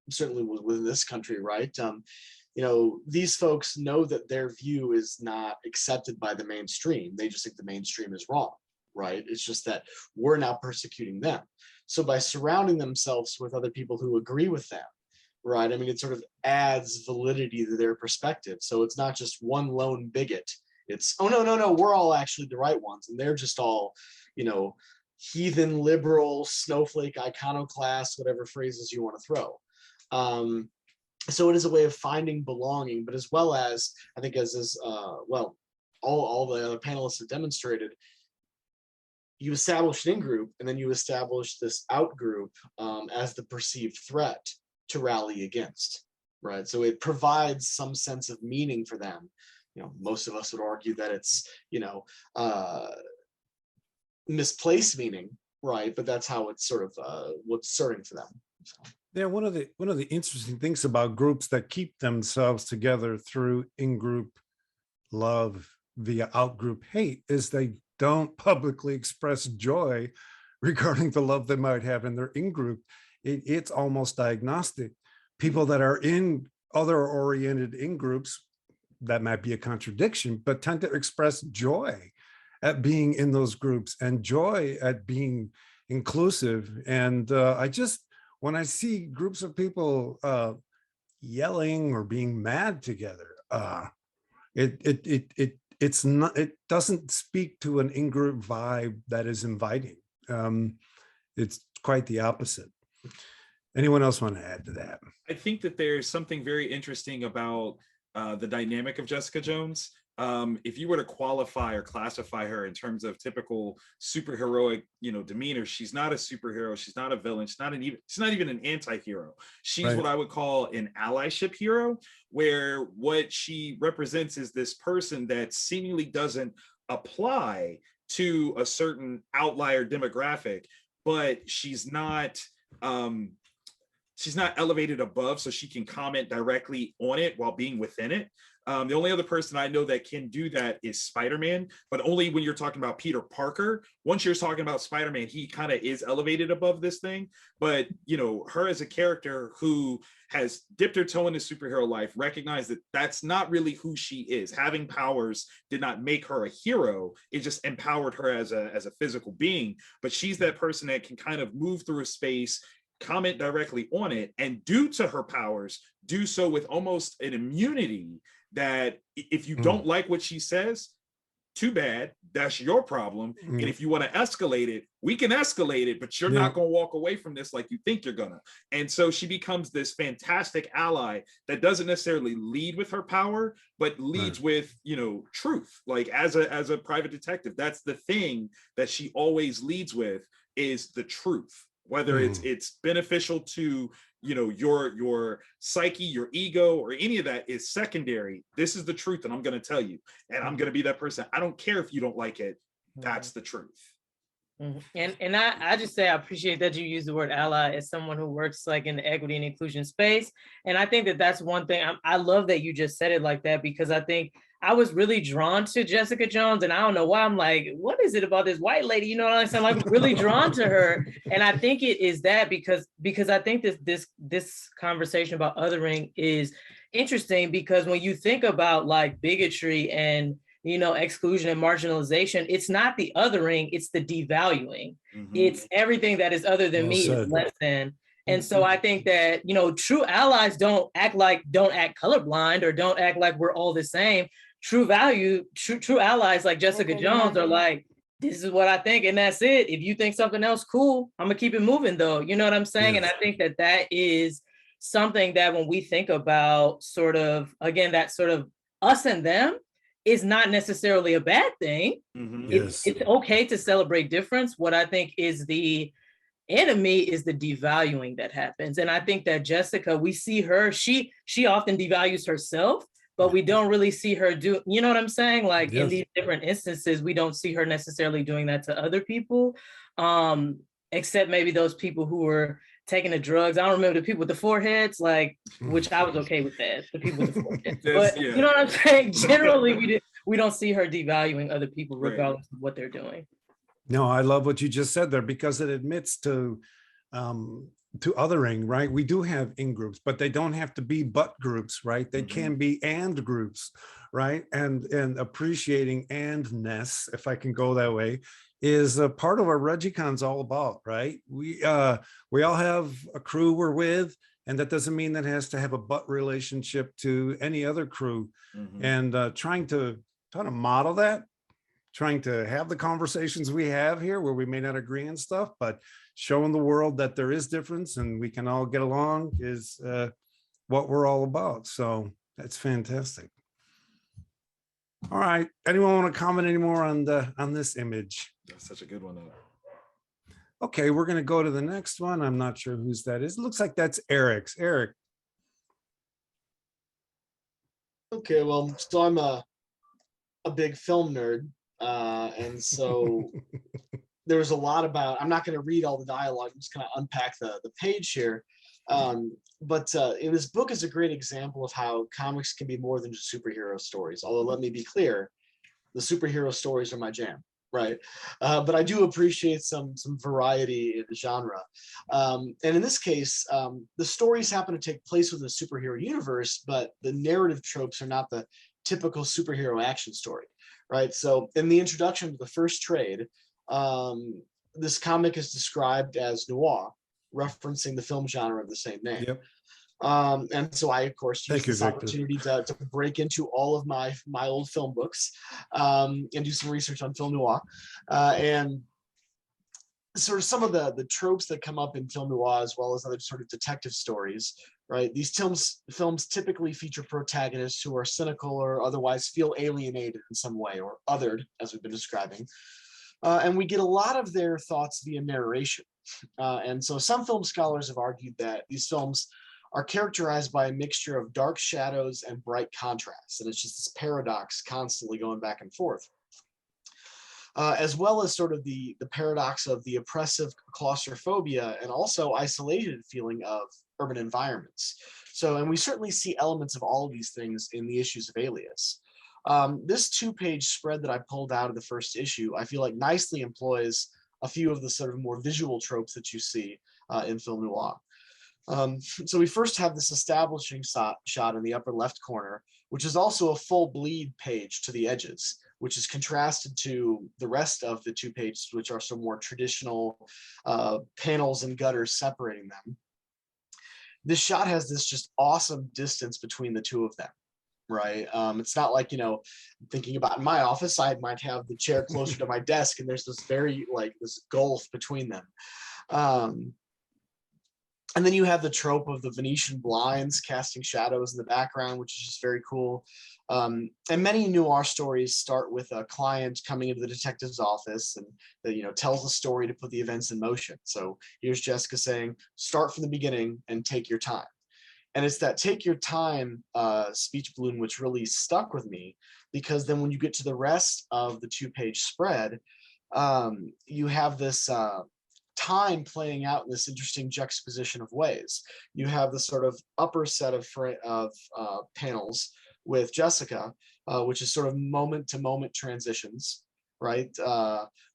certainly within this country, right? You know, these folks know that their view is not accepted by the mainstream. They just think the mainstream is wrong, right? It's just that we're now persecuting them. So by surrounding themselves with other people who agree with them, right? I mean, it sort of adds validity to their perspective. So it's not just one lone bigot. It's, oh, no, we're all actually the right ones. And they're just all, you know, heathen, liberal, snowflake, iconoclast, whatever phrases you want to throw. So it is a way of finding belonging, but as well as, I think well, all the other panelists have demonstrated, you establish an in-group and then you establish this out-group as the perceived threat to rally against, right? So it provides some sense of meaning for them. You know, most of us would argue that it's, you know, misplaced meaning, right? But that's how it's sort of what's serving for them. So. Yeah, one of the interesting things about groups that keep themselves together through in-group love via out-group hate is they don't publicly express joy regarding the love they might have in their in-group. It's almost diagnostic. People that are in other-oriented in-groups, that might be a contradiction, but tend to express joy at being in those groups and joy at being inclusive. And when I see groups of people yelling or being mad together, it doesn't speak to an in-group vibe that is inviting. It's quite the opposite. Anyone else want to add to that? I think that there's something very interesting about the dynamic of Jessica Jones. If you were to qualify or classify her in terms of typical superheroic, you know, demeanor, she's not a superhero. She's not a villain. She's not even an anti-hero. She's right. What I would call an allyship hero, where what she represents is this person that seemingly doesn't apply to a certain outlier demographic, but she's not elevated above so she can comment directly on it while being within it. The only other person I know that can do that is Spider-Man, but only when you're talking about Peter Parker. Once you're talking about Spider-Man, he kind of is elevated above this thing. But, you know, her as a character who has dipped her toe into superhero life, recognized that that's not really who she is. Having powers did not make her a hero. It just empowered her as a physical being. But she's that person that can kind of move through a space, comment directly on it, and due to her powers, do so with almost an immunity that if you don't like what she says, too bad, that's your problem. And if you want to escalate it, we can escalate it, but you're not going to walk away from this like you think you're gonna. And so she becomes this fantastic ally that doesn't necessarily lead with her power, but leads with, you know, truth. Like as a private detective, that's the thing that she always leads with, is the truth. Whether it's beneficial to, you know, your psyche, your ego, or any of that is secondary. This is the truth, and I'm going to tell you, and I'm going to be that person. I don't care if you don't like it. That's the truth. And I just say I appreciate that you use the word ally as someone who works like in the equity and inclusion space. And I think that that's one thing I love that you just said it like that, because I think I was really drawn to Jessica Jones, and I don't know why. I'm like, what is it about this white lady? You know what I'm saying? Like, really drawn to her, and I think it is that because I think this conversation about othering is interesting, because when you think about like bigotry and exclusion and marginalization, it's not the othering, it's the devaluing. It's everything that is other than me is less than. And so I think that, true allies don't act colorblind or don't act like we're all the same. True allies like Jessica Jones are like, this is what I think, and that's it. If you think something else, cool, I'm gonna keep it moving though. You know what I'm saying? Yes. And I think that is something that when we think about sort of, again, that sort of us and them is not necessarily a bad thing. It's okay to celebrate difference. What I think is the enemy is the devaluing that happens. And I think that Jessica, we see her, she often devalues herself, but we don't really see her do, you know what I'm saying? Like in these different instances, we don't see her necessarily doing that to other people, except maybe those people who were taking the drugs. I don't remember the people with the foreheads, like, which I was okay with that, the people with the foreheads. But you know what I'm saying? Generally, we don't see her devaluing other people regardless of what they're doing. No, I love what you just said there, because it admits to othering, right? We do have in groups, but they don't have to be but groups, right? They can be and groups, right? And appreciating and-ness, if I can go that way, is a part of what ReggieCon's all about, right? We all have a crew we're with, and that doesn't mean that has to have a but relationship to any other crew. And trying to model that, trying to have the conversations we have here where we may not agree on stuff, but showing the world that there is difference and we can all get along is what we're all about. So that's fantastic. All right. Anyone want to comment anymore on this image? That's such a good one, though. Okay, we're going to go to the next one. I'm not sure whose that is. It looks like that's Eric's. Eric. Okay, well, so I'm a big film nerd. And so there was a lot about, I'm not going to read all the dialogue, I'm just going to unpack the page here. But this book is a great example of how comics can be more than just superhero stories. Although, let me be clear, the superhero stories are my jam, right? But I do appreciate some variety in the genre. And in this case, the stories happen to take place within the superhero universe, but the narrative tropes are not the typical superhero action story. Right. So in the introduction to the first trade, this comic is described as noir, referencing the film genre of the same name. Yep. And so I, of course, used this opportunity to break into all of my old film books and do some research on film noir. And sort of some of the tropes that come up in film noir, as well as other sort of detective stories, right? These films typically feature protagonists who are cynical or otherwise feel alienated in some way, or othered, as we've been describing. And we get a lot of their thoughts via narration. And so some film scholars have argued that these films are characterized by a mixture of dark shadows and bright contrasts. And it's just this paradox constantly going back and forth. As well as sort of the paradox of the oppressive claustrophobia and also isolated feeling of urban environments. So, and we certainly see elements of all of these things in the issues of Alias. This 2-page spread that I pulled out of the first issue, I feel like nicely employs a few of the sort of more visual tropes that you see in film noir. So we first have this establishing shot in the upper left corner, which is also a full bleed page to the edges, which is contrasted to the rest of the 2 pages, which are some more traditional panels and gutters separating them. This shot has this just awesome distance between the two of them, right? It's not like, thinking about in my office, I might have the chair closer to my desk and there's this very, this gulf between them. And then you have the trope of the Venetian blinds casting shadows in the background, which is just very cool. And many noir stories start with a client coming into the detective's office and that, tells the story to put the events in motion. So here's Jessica saying, start from the beginning and take your time. And it's that take your time speech balloon which really stuck with me, because then when you get to the rest of the 2-page spread, you have this time playing out in this interesting juxtaposition of ways. You have the sort of upper set of panels with Jessica, which is sort of moment-to-moment transitions, right?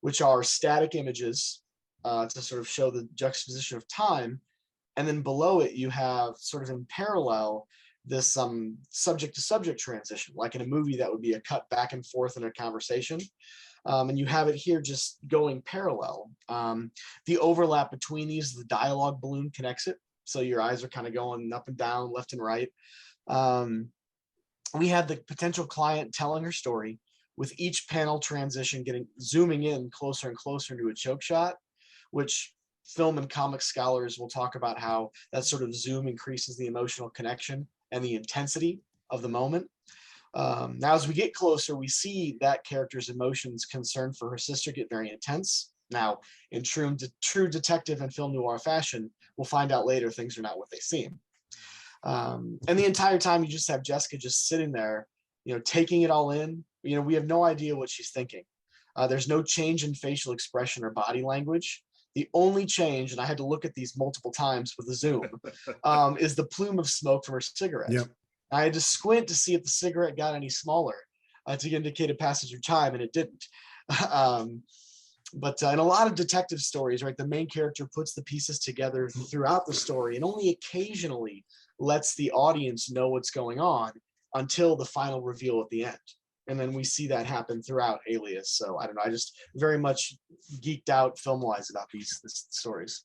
Which are static images to sort of show the juxtaposition of time. And then below it, you have sort of in parallel this subject-to-subject transition, like in a movie that would be a cut back and forth in a conversation. And you have it here just going parallel. The overlap between these, the dialogue balloon connects it. So your eyes are kind of going up and down, left and right. We have the potential client telling her story, with each panel transition zooming in closer and closer into a choke shot, which film and comic scholars will talk about how that sort of zoom increases the emotional connection and the intensity of the moment. Now, as we get closer, we see that character's emotions, concern for her sister, get very intense. Now, in true detective and film noir fashion, we'll find out later things are not what they seem. And the entire time you just have Jessica just sitting there, taking it all in. We have no idea what she's thinking. There's no change in facial expression or body language. The only change, and I had to look at these multiple times with a zoom, is the plume of smoke from her cigarette. Yep. I had to squint to see if the cigarette got any smaller to indicate a passage of time, and it didn't. But in a lot of detective stories, right, the main character puts the pieces together throughout the story and only occasionally lets the audience know what's going on until the final reveal at the end. And then we see that happen throughout Alias. So I don't know, I just very much geeked out film-wise about these stories.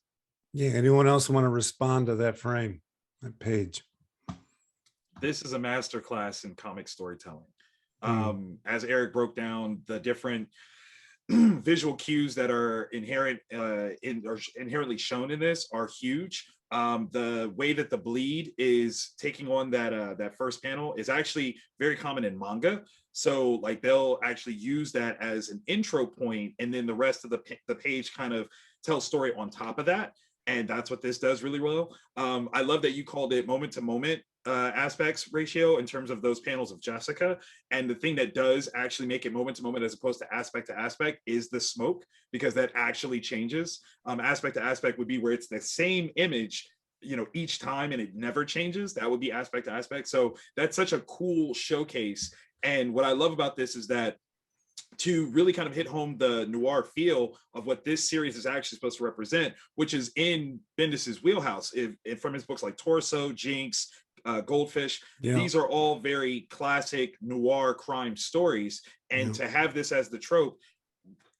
Yeah, anyone else want to respond to that frame, that page? This is a masterclass in comic storytelling. As Eric broke down the different visual cues that are inherently shown in this are huge. The way that the bleed is taking on that first panel is actually very common in manga. So like they'll actually use that as an intro point, and then the rest of the page kind of tells story on top of that. And that's what this does really well. I love that you called it moment to moment aspects ratio in terms of those panels of Jessica. And the thing that does actually make it moment to moment as opposed to aspect is the smoke, because that actually changes. Aspect to aspect would be where it's the same image each time and it never changes. That would be aspect to aspect. So that's such a cool showcase. And what I love about this is that to really kind of hit home the noir feel of what this series is actually supposed to represent, which is in Bendis's wheelhouse, from his books like Torso, Jinx, Goldfish. Yeah. These are all very classic noir crime stories. And to have this as the trope,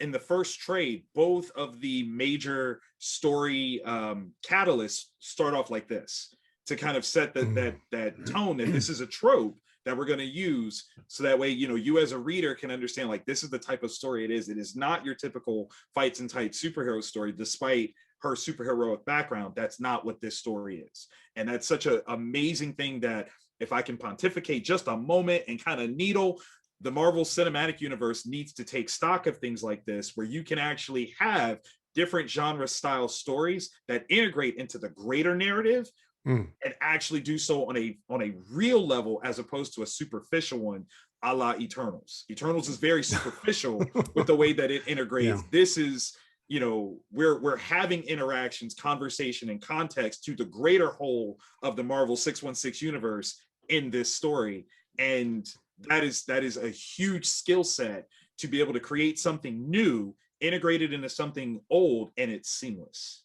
in the first trade, both of the major story catalysts start off like this to kind of set that tone that this is a trope that we're going to use, so that way you as a reader can understand, like, this is the type of story it is. It is not your typical fights and tights superhero story, despite her superheroic background. That's not what this story is. And that's such an amazing thing that, if I can pontificate just a moment and kind of needle, the Marvel Cinematic Universe needs to take stock of things like this, where you can actually have different genre style stories that integrate into the greater narrative and actually do so on a real level, as opposed to a superficial one, a la Eternals. Eternals is very superficial with the way that it integrates. Yeah. This is, we're having interactions, conversation, and context to the greater whole of the Marvel 616 universe in this story. And that is a huge skill set to be able to create something new, integrated into something old, and it's seamless.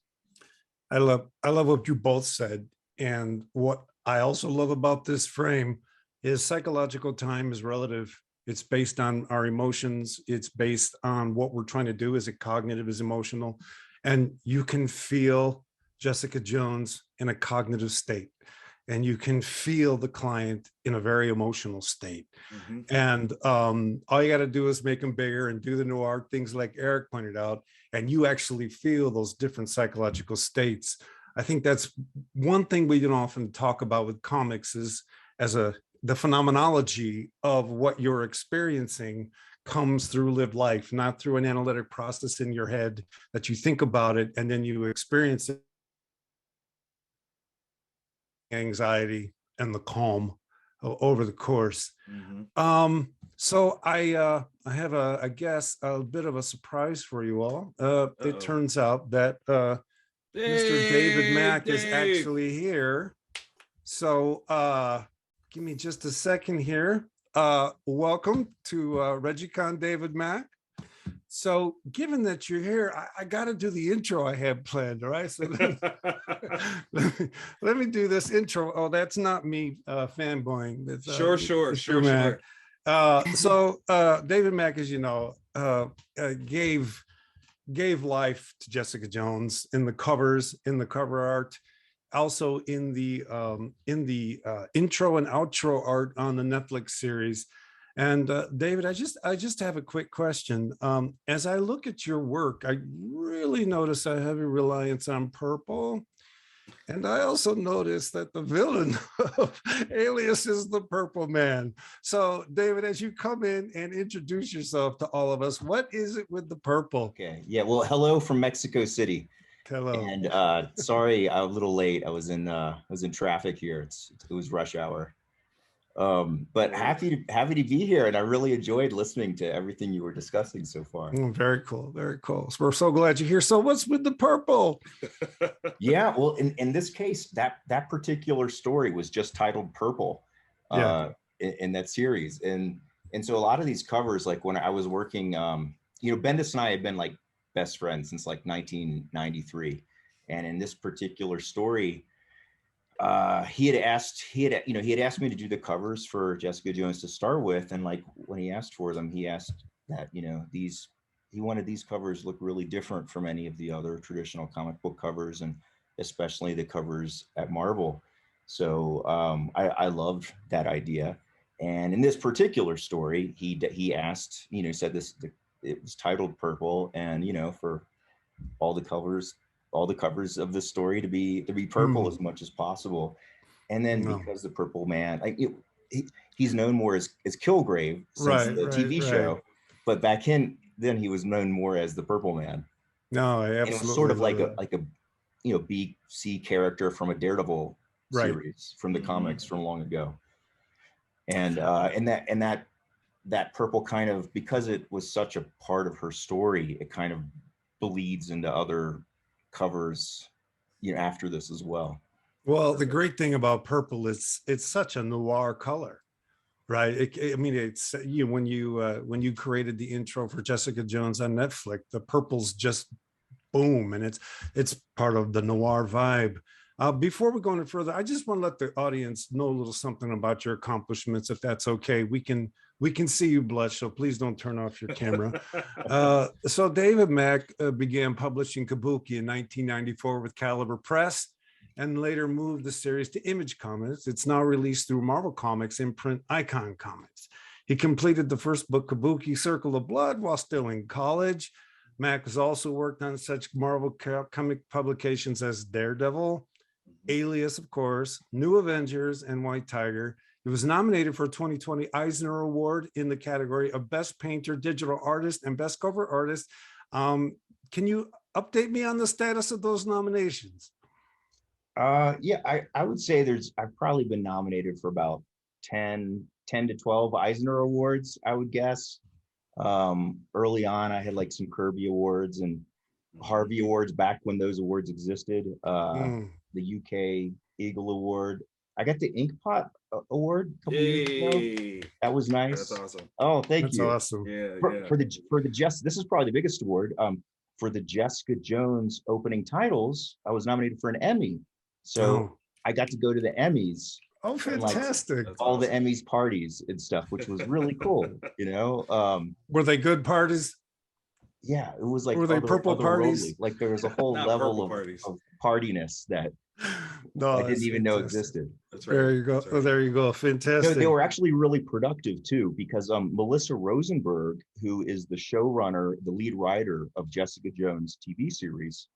I love what you both said. And what I also love about this frame is psychological time is relative. It's based on our emotions. It's based on what we're trying to do. Is it cognitive? Is emotional? And you can feel Jessica Jones in a cognitive state, and you can feel the client in a very emotional state. Mm-hmm. And all you got to do is make them bigger and do the noir things like Eric pointed out, and you actually feel those different psychological states. I think that's one thing we don't often talk about with comics, is the phenomenology of what you're experiencing comes through lived life, not through an analytic process in your head that you think about it and then you experience it. Anxiety and the calm over the course. Mm-hmm. So I have I guess a bit of a surprise for you all. It turns out that Mr. David Mack is actually here. So Give me just a second here. Welcome to ReggieCon, David Mack. So given that you're here, I got to do the intro I had planned, all right? So let me do this intro. Oh, that's not me fanboying. That's, Sure. David Mack, as you know, gave life to Jessica Jones in the covers, in the cover art, also in the intro and outro art on the Netflix series. And David, I just have a quick question. As I look at your work, I really notice a heavy reliance on purple. And I also noticed that the villain of Alias is the Purple Man. So David, as you come in and introduce yourself to all of us, what is it with the purple? Okay, yeah, well, hello from Mexico City. Hello. And sorry, I'm a little late. I was in traffic here. It was rush hour. But happy to be here, and I really enjoyed listening to everything you were discussing so far. Very cool, very cool. So we're so glad you're here. So what's with the purple? Yeah, well, in this case, that particular story was just titled Purple, in that series, and so a lot of these covers, like when I was working, Bendis and I had been like best friends since like 1993, and in this particular story, he had asked me to do the covers for Jessica Jones to start with, and like when he asked for them, he asked that he wanted these covers look really different from any of the other traditional comic book covers, and especially the covers at Marvel. So I loved that idea, and in this particular story, he asked, said it was titled Purple, and for all the covers of the story to be purple as much as possible. And then because the Purple Man, he's known more as Kilgrave since the TV show, but back then he was known more as the Purple Man. No, I absolutely. And it was sort of like a B-C character from a Daredevil series from the comics from long ago. And that purple kind of, because it was such a part of her story, it kind of bleeds into other covers after this as well. Well, the great thing about purple is it's such a noir color, right? It's when you created the intro for Jessica Jones on Netflix, the purple's just boom, and it's part of the noir vibe. Before we go any further, I just want to let the audience know a little something about your accomplishments, if that's okay. We can see you blush, so please don't turn off your camera. So David Mack began publishing Kabuki in 1994 with Caliber Press, and later moved the series to Image Comics. It's now released through Marvel Comics imprint Icon Comics. He completed the first book, Kabuki Circle of Blood, while still in college. Mack has also worked on such Marvel comic publications as Daredevil, Alias, of course, New Avengers, and White Tiger. He was nominated for a 2020 Eisner Award in the category of Best Painter, Digital Artist, and Best Cover Artist. Can you update me on the status of those nominations? Yeah, I would say I've probably been nominated for about 10 to 12 Eisner Awards, I would guess. Early on, I had like some Kirby Awards and Harvey Awards back when those awards existed. The UK Eagle Award. I got the Inkpot Award a couple years ago. That was nice. That's awesome. Oh, thank you. That's awesome. For this is probably the biggest award. For the Jessica Jones opening titles, I was nominated for an Emmy. So I got to go to the Emmys. Oh, fantastic. And, all the Emmys parties and stuff, which was really cool. Were they good parties? Yeah, it was like, were they purple parties? Rolling. Like there was a whole level of partiness that I didn't even know existed. That's right. There you go. Oh, there you go. Fantastic. They were actually really productive too, because Melissa Rosenberg, who is the showrunner, the lead writer of Jessica Jones TV series,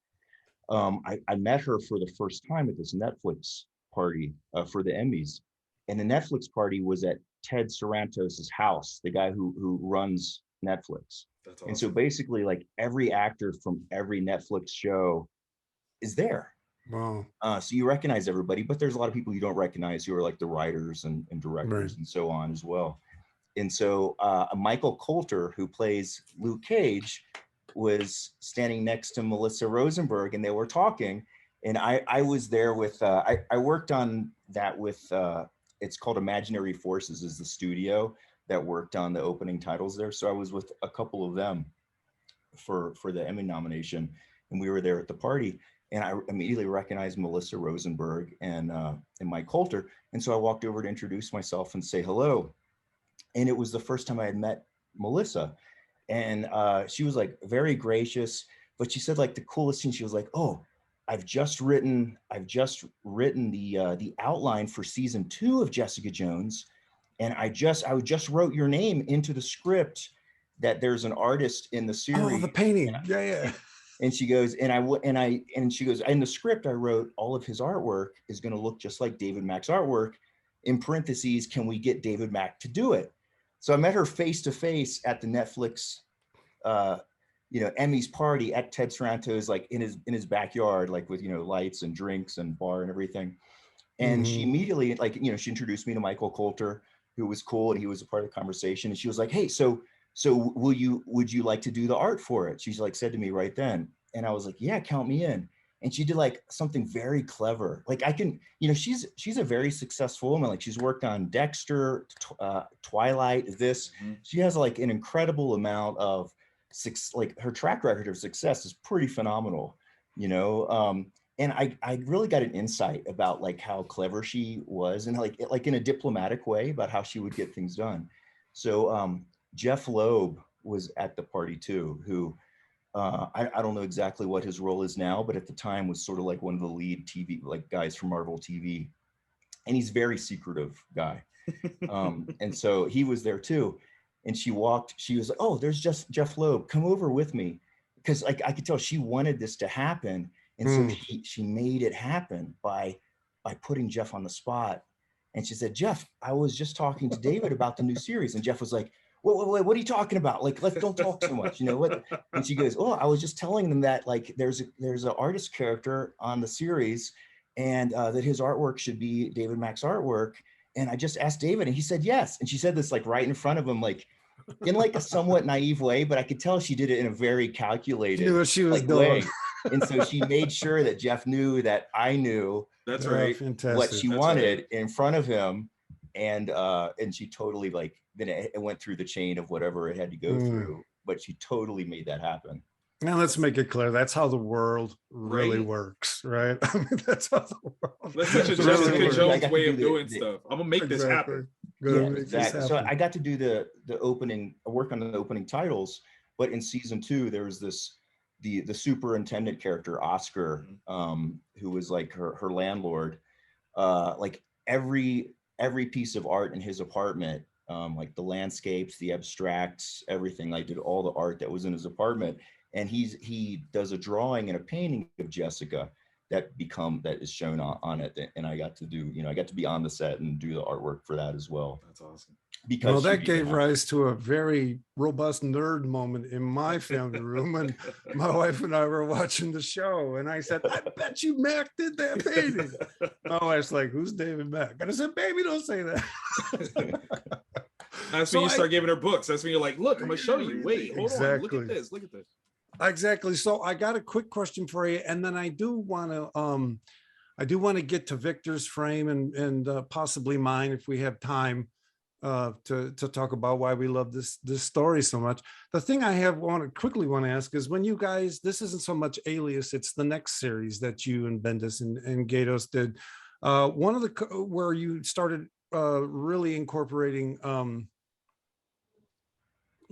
I met her for the first time at this Netflix party for the Emmys, and the Netflix party was at Ted Sarantos's house, the guy who runs Netflix. That's awesome. And so basically, like every actor from every Netflix show is there. Wow. So you recognize everybody, but there's a lot of people you don't recognize who are like the writers and directors and so on as well. And so Michael Coulter, who plays Luke Cage, was standing next to Melissa Rosenberg, and they were talking. And I was there with, I worked on that with it's called Imaginary Forces is the studio that worked on the opening titles there. So I was with a couple of them for the Emmy nomination, and we were there at the party, and I immediately recognized Melissa Rosenberg and Mike Coulter. And so I walked over to introduce myself and say hello. And it was the first time I had met Melissa. And she was like very gracious, but she said like the coolest thing, she was like, oh, I've just written the outline for season 2 of Jessica Jones. And I just wrote your name into the script that there's an artist in the series. Oh, the painting. Yeah. And she goes, and she goes, in the script, I wrote all of his artwork is going to look just like David Mack's artwork. In parentheses, can we get David Mack to do it? So I met her face to face at the Netflix, Emmys party at Ted Saranto's, like in his backyard, like with, lights and drinks and bar and everything. And she immediately, she introduced me to Michael Coulter, who was cool, and he was a part of the conversation. And she was like, hey, so would you like to do the art for it? She's like said to me right then. And I was like, yeah, count me in. And she did like something very clever. Like I can, she's a very successful woman. Like she's worked on Dexter, Twilight, she has like an incredible amount of like her track record of success is pretty phenomenal, and I really got an insight about like how clever she was, and like in a diplomatic way about how she would get things done. So Jeff Loeb was at the party too, who I don't know exactly what his role is now, but at the time was sort of like one of the lead TV like guys from Marvel TV, and he's a very secretive guy. And so he was there too. And she was like, oh, there's just Jeff Loeb, come over with me. Because like I could tell she wanted this to happen. And so she made it happen by putting Jeff on the spot. And she said, Jeff, I was just talking to David about the new series. And Jeff was like, what are you talking about? Like, don't talk too much, what? And she goes, oh, I was just telling them that like there's an artist character on the series, and that his artwork should be David Mack's artwork. And I just asked David, and he said yes. And she said this like right in front of him, like in like a somewhat naive way, but I could tell she did it in a very calculated she knew what she was like, doing. way. And so she made sure that Jeff knew that I knew that's right what she wanted in front of him. And she totally like, then it went through the chain of whatever it had to go through, but she totally made that happen. Now let's make it clear. That's how the world really works, right? I mean, that's how the world. That's such a Jessica Jones way of doing stuff. I'm gonna make this happen. Exactly. So I got to do the opening, work on the opening titles, but in season 2, there was the superintendent character, Oscar, who was like her landlord. Like every piece of art in his apartment, like the landscapes, the abstracts, everything. I did all the art that was in his apartment. And he does a drawing and a painting of Jessica that is shown on it. And I got to do, I got to be on the set and do the artwork for that as well. That's awesome. Because that gave rise to a very robust nerd moment in my family room. And my wife and I were watching the show, and I said, I bet you Mac did that painting. My wife's like, who's David Mack? And I said, baby, don't say that. That's when you start giving her books. That's when you're like, look, I'm gonna show you. Wait, hold on. Look at this. Look at this. Exactly. So I got a quick question for you, and then I do want to get to Victor's frame and possibly mine if we have time to talk about why we love this story so much. The thing I want to ask is, when you guys, this isn't so much Alias, it's the next series that you and Bendis and Gatos did. One of the where you started really incorporating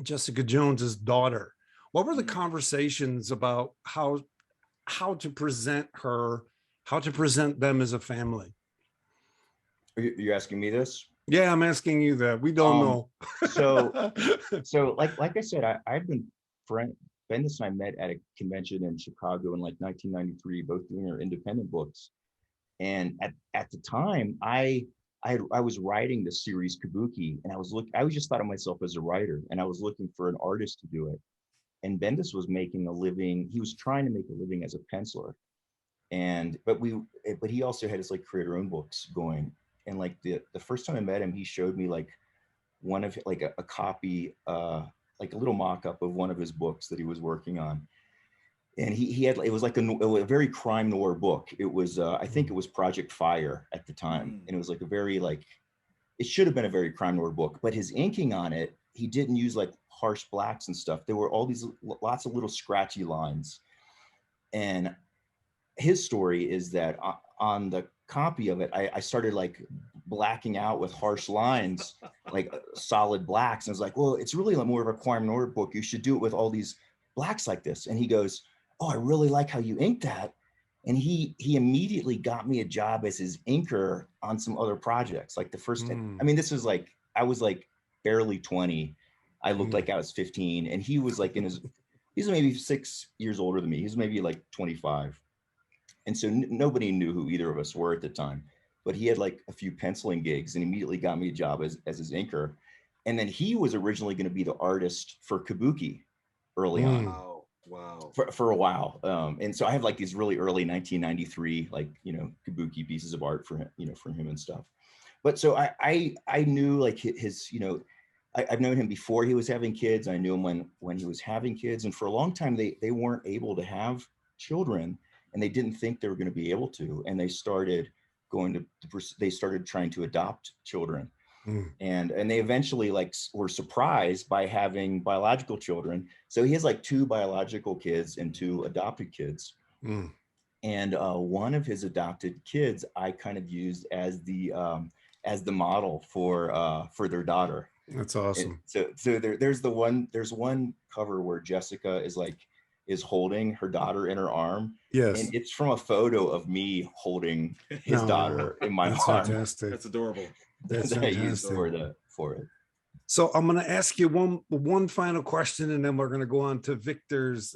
Jessica Jones's daughter. What were the conversations about how to present her, how to present them as a family? Are you asking me this? Yeah, I'm asking you that. We don't know. So like I said, I've been Bendis and I met at a convention in Chicago in like 1993, both doing our independent books. And at the time, I was writing the series Kabuki, and I just thought of myself as a writer, and I was looking for an artist to do it. And Bendis was making a living. He was trying to make a living as a penciler, but he also had his like create your own books going. And like the first time I met him, he showed me like one of like a copy, like a little mock-up of one of his books that he was working on. And he had, it was like a very crime noir book. It was, I think it was Project Fire at the time. And it was like a very like it should have been a very crime noir book, but his inking on it, he didn't use like harsh blacks and stuff. There were all these lots of little scratchy lines. And his story is that on the copy of it, I started like blacking out with harsh lines, like solid blacks. And I was like, well, it's really more of a crime noir book. You should do it with all these blacks like this. And he goes, oh, I really like how you inked that. And he immediately got me a job as his inker on some other projects. Like the first, I mean, this was like, I was like barely 20. I looked like I was 15, and he was like he's maybe 6 years older than me. He's maybe like 25. And so nobody knew who either of us were at the time, but he had like a few penciling gigs and immediately got me a job as his inker. And then he was originally going to be the artist for Kabuki early on. Wow. For a while. And so I have like these really early 1993, like, Kabuki pieces of art for him, from him and stuff. But so I knew like his, I've known him before he was having kids. I knew him when he was having kids. And for a long time, they weren't able to have children, and they didn't think they were going to be able to. And they started trying to adopt children. And they eventually like were surprised by having biological children. So he has like 2 biological kids and 2 adopted kids. And one of his adopted kids I kind of used as the model for their daughter. That's awesome. And so there's one cover where Jessica is holding her daughter in her arm. Yes. And it's from a photo of me holding his daughter in my arm. Fantastic. That's adorable. That's that I used fantastic. for it. So I'm going to ask you one final question, and then we're going to go on to Victor's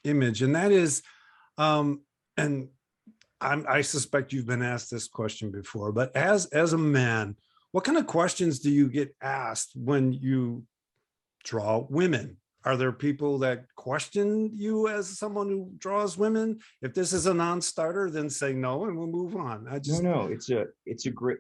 image. And that is, and I suspect you've been asked this question before, but as a man, what kind of questions do you get asked when you draw women? Are there people that question you as someone who draws women? If this is a non-starter, then say no, and we'll move on. No, it's a great.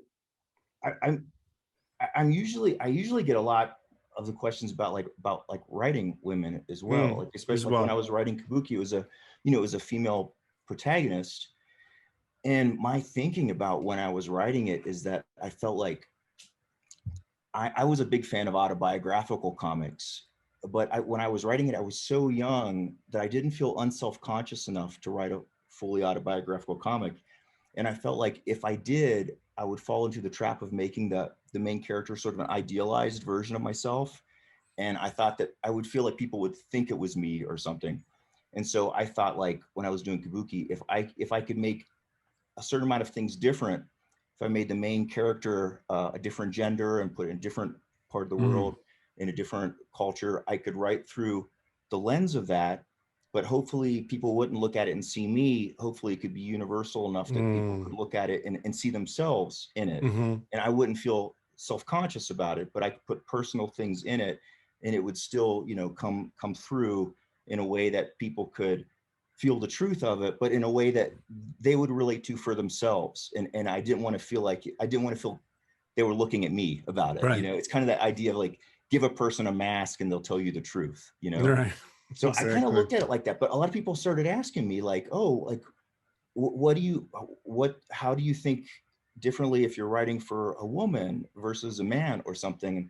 I usually get a lot of the questions about writing women as well, like especially when I was writing Kabuki. It was a female protagonist, and my thinking about when I was writing it is that I felt like I was a big fan of autobiographical comics, but when I was writing it, I was so young that I didn't feel unself-conscious enough to write a fully autobiographical comic. And I felt like if I did, I would fall into the trap of making the main character sort of an idealized version of myself. And I thought that I would feel like people would think it was me or something. And so I thought, like, when I was doing Kabuki, if I could make a certain amount of things different, if I made the main character a different gender and put it in a different part of the world, in a different culture, I could write through the lens of that. But hopefully people wouldn't look at it and see me. Hopefully it could be universal enough that people could look at it and see themselves in it. And I wouldn't feel self-conscious about it, but I could put personal things in it, and it would still, come through in a way that people could feel the truth of it, but in a way that they would relate to for themselves. And I didn't want to feel they were looking at me about it. Right. It's kind of that idea of like, give a person a mask and they'll tell you the truth, Right. So Exactly. I kind of looked at it like that, but a lot of people started asking me like, oh, like, how do you think differently if you're writing for a woman versus a man or something? And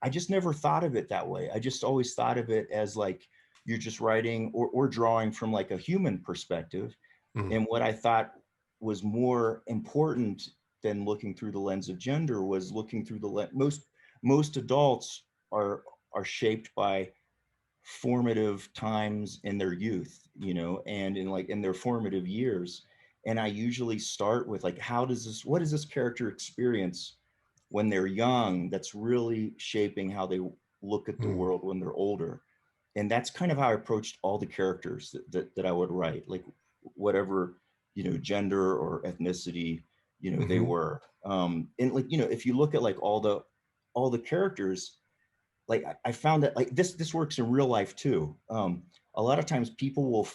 I just never thought of it that way. I just always thought of it as like, you're just writing or drawing from like a human perspective. And what I thought was more important than looking through the lens of gender was looking through the lens. Most adults are shaped by formative times in their youth, and in their formative years. And I usually start with like, what does this character experience when they're young that's really shaping how they look at the world when they're older? And that's kind of how I approached all the characters that I would write, like whatever, gender or ethnicity, they were. And like, if you look at like all the characters, like I found that like this works in real life too. A lot of times people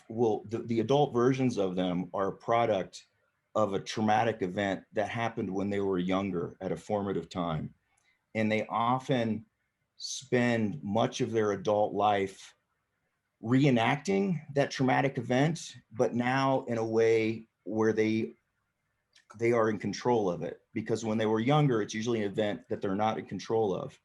the adult versions of them are a product of a traumatic event that happened when they were younger at a formative time. And they often spend much of their adult life reenacting that traumatic event, but now in a way where they they are in control of it, because when they were younger, it's usually an event that they're not in control of.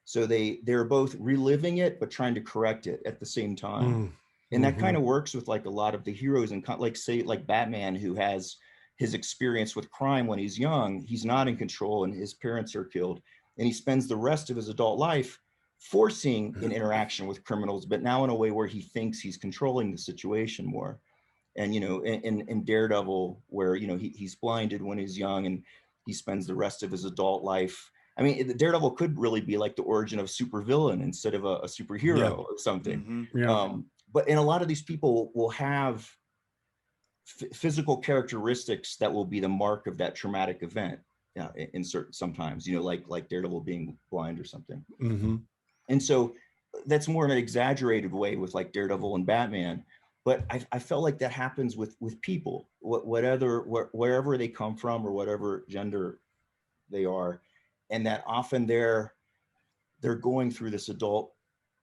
So they're both reliving it, but trying to correct it at the same time. And that kind of works with like a lot of the heroes, and like say like Batman, who has his experience with crime when he's young. He's not in control and his parents are killed, and he spends the rest of his adult life forcing an interaction with criminals, but now in a way where he thinks he's controlling the situation more. And you know, in Daredevil, where you know he's blinded when he's young, and he spends the rest of his adult life. I mean, the Daredevil could really be like the origin of a supervillain instead of a superhero or something. But and a lot of these people will have physical characteristics that will be the mark of that traumatic event. In certain sometimes, you know, like Daredevil being blind or something. And so that's more in an exaggerated way with like Daredevil and Batman. But I felt like that happens with people, wherever they come from or whatever gender they are, and that often they're going through this adult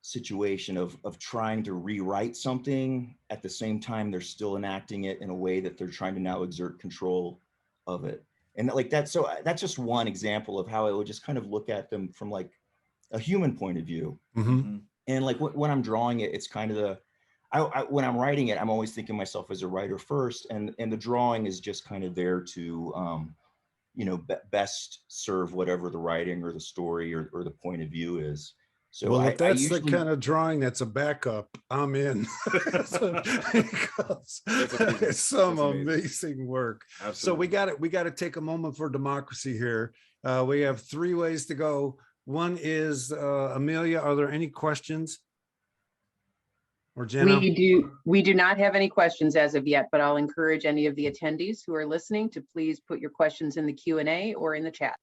situation of trying to rewrite something at the same time they're still enacting it in a way that they're trying to now exert control of it. And like that, so that's just one example of how I would just kind of look at them from like a human point of view. And like when I'm drawing it, it's kind of when I'm writing it, I'm always thinking of myself as a writer first, and the drawing is just kind of there to you know, best serve whatever the writing or the story or the point of view is. So well, if that's usually, the kind of drawing that's a backup, I'm in. It's some amazing work. Absolutely. So we got to take a moment for democracy here. We have 3 ways to go. One is Amelia, are there any questions? Or Jenna? We do not have any questions as of yet, but I'll encourage any of the attendees who are listening to please put your questions in the Q&A or in the chat.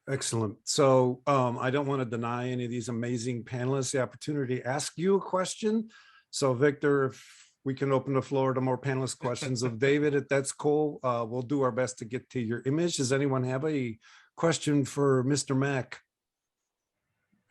Excellent. So I don't want to deny any of these amazing panelists the opportunity to ask you a question. So Victor, if we can open the floor to more panelist questions of David, if that's cool, we'll do our best to get to your image. Does anyone have a question for Mr. Mack?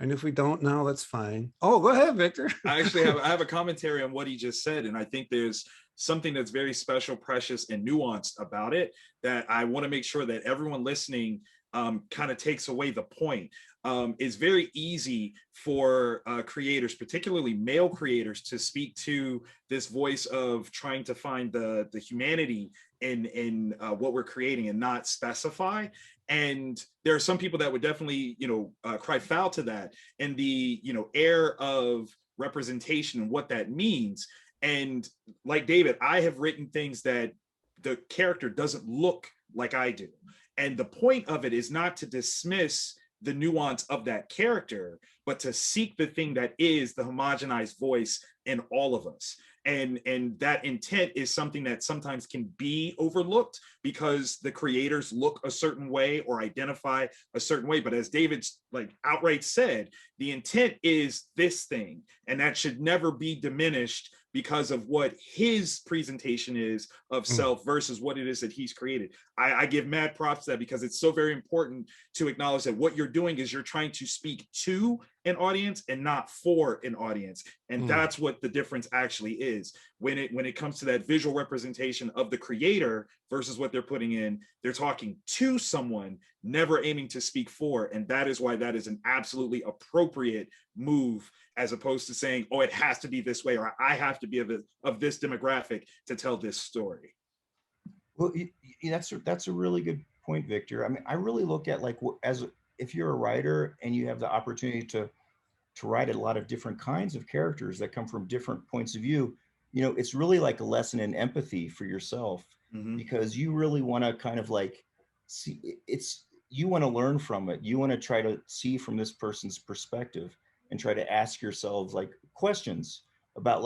And if we don't now, that's fine. Oh, go ahead, Victor. I have a commentary on what he just said. And I think there's something that's very special, precious, and nuanced about it that I want to make sure that everyone listening kind of takes away the point. It's very easy for creators, particularly male creators, to speak to this voice of trying to find the humanity in what we're creating and not specify. And there are some people that would definitely, cry foul to that and the, air of representation and what that means. And like David, I have written things that the character doesn't look like I do. And the point of it is not to dismiss the nuance of that character, but to seek the thing that is the homogenized voice in all of us. And that intent is something that sometimes can be overlooked because the creators look a certain way or identify a certain way. But as David outright said, the intent is this thing, and that should never be diminished because of what his presentation is of self versus what it is that he's created. I give mad props to that because it's so very important to acknowledge that what you're doing is you're trying to speak to an audience and not for an audience. And that's what the difference actually is. When it comes to that visual representation of the creator versus what they're putting in, they're talking to someone, never aiming to speak for. And that is why that is an absolutely appropriate move, as opposed to saying, oh, it has to be this way, or I have to be of this demographic to tell this story. Well, that's a really good point, Victor. I mean, I really look at if you're a writer and you have the opportunity to write a lot of different kinds of characters that come from different points of view, it's really like a lesson in empathy for yourself, because you really want to kind of see you want to learn from it. You want to try to see from this person's perspective and try to ask yourselves questions about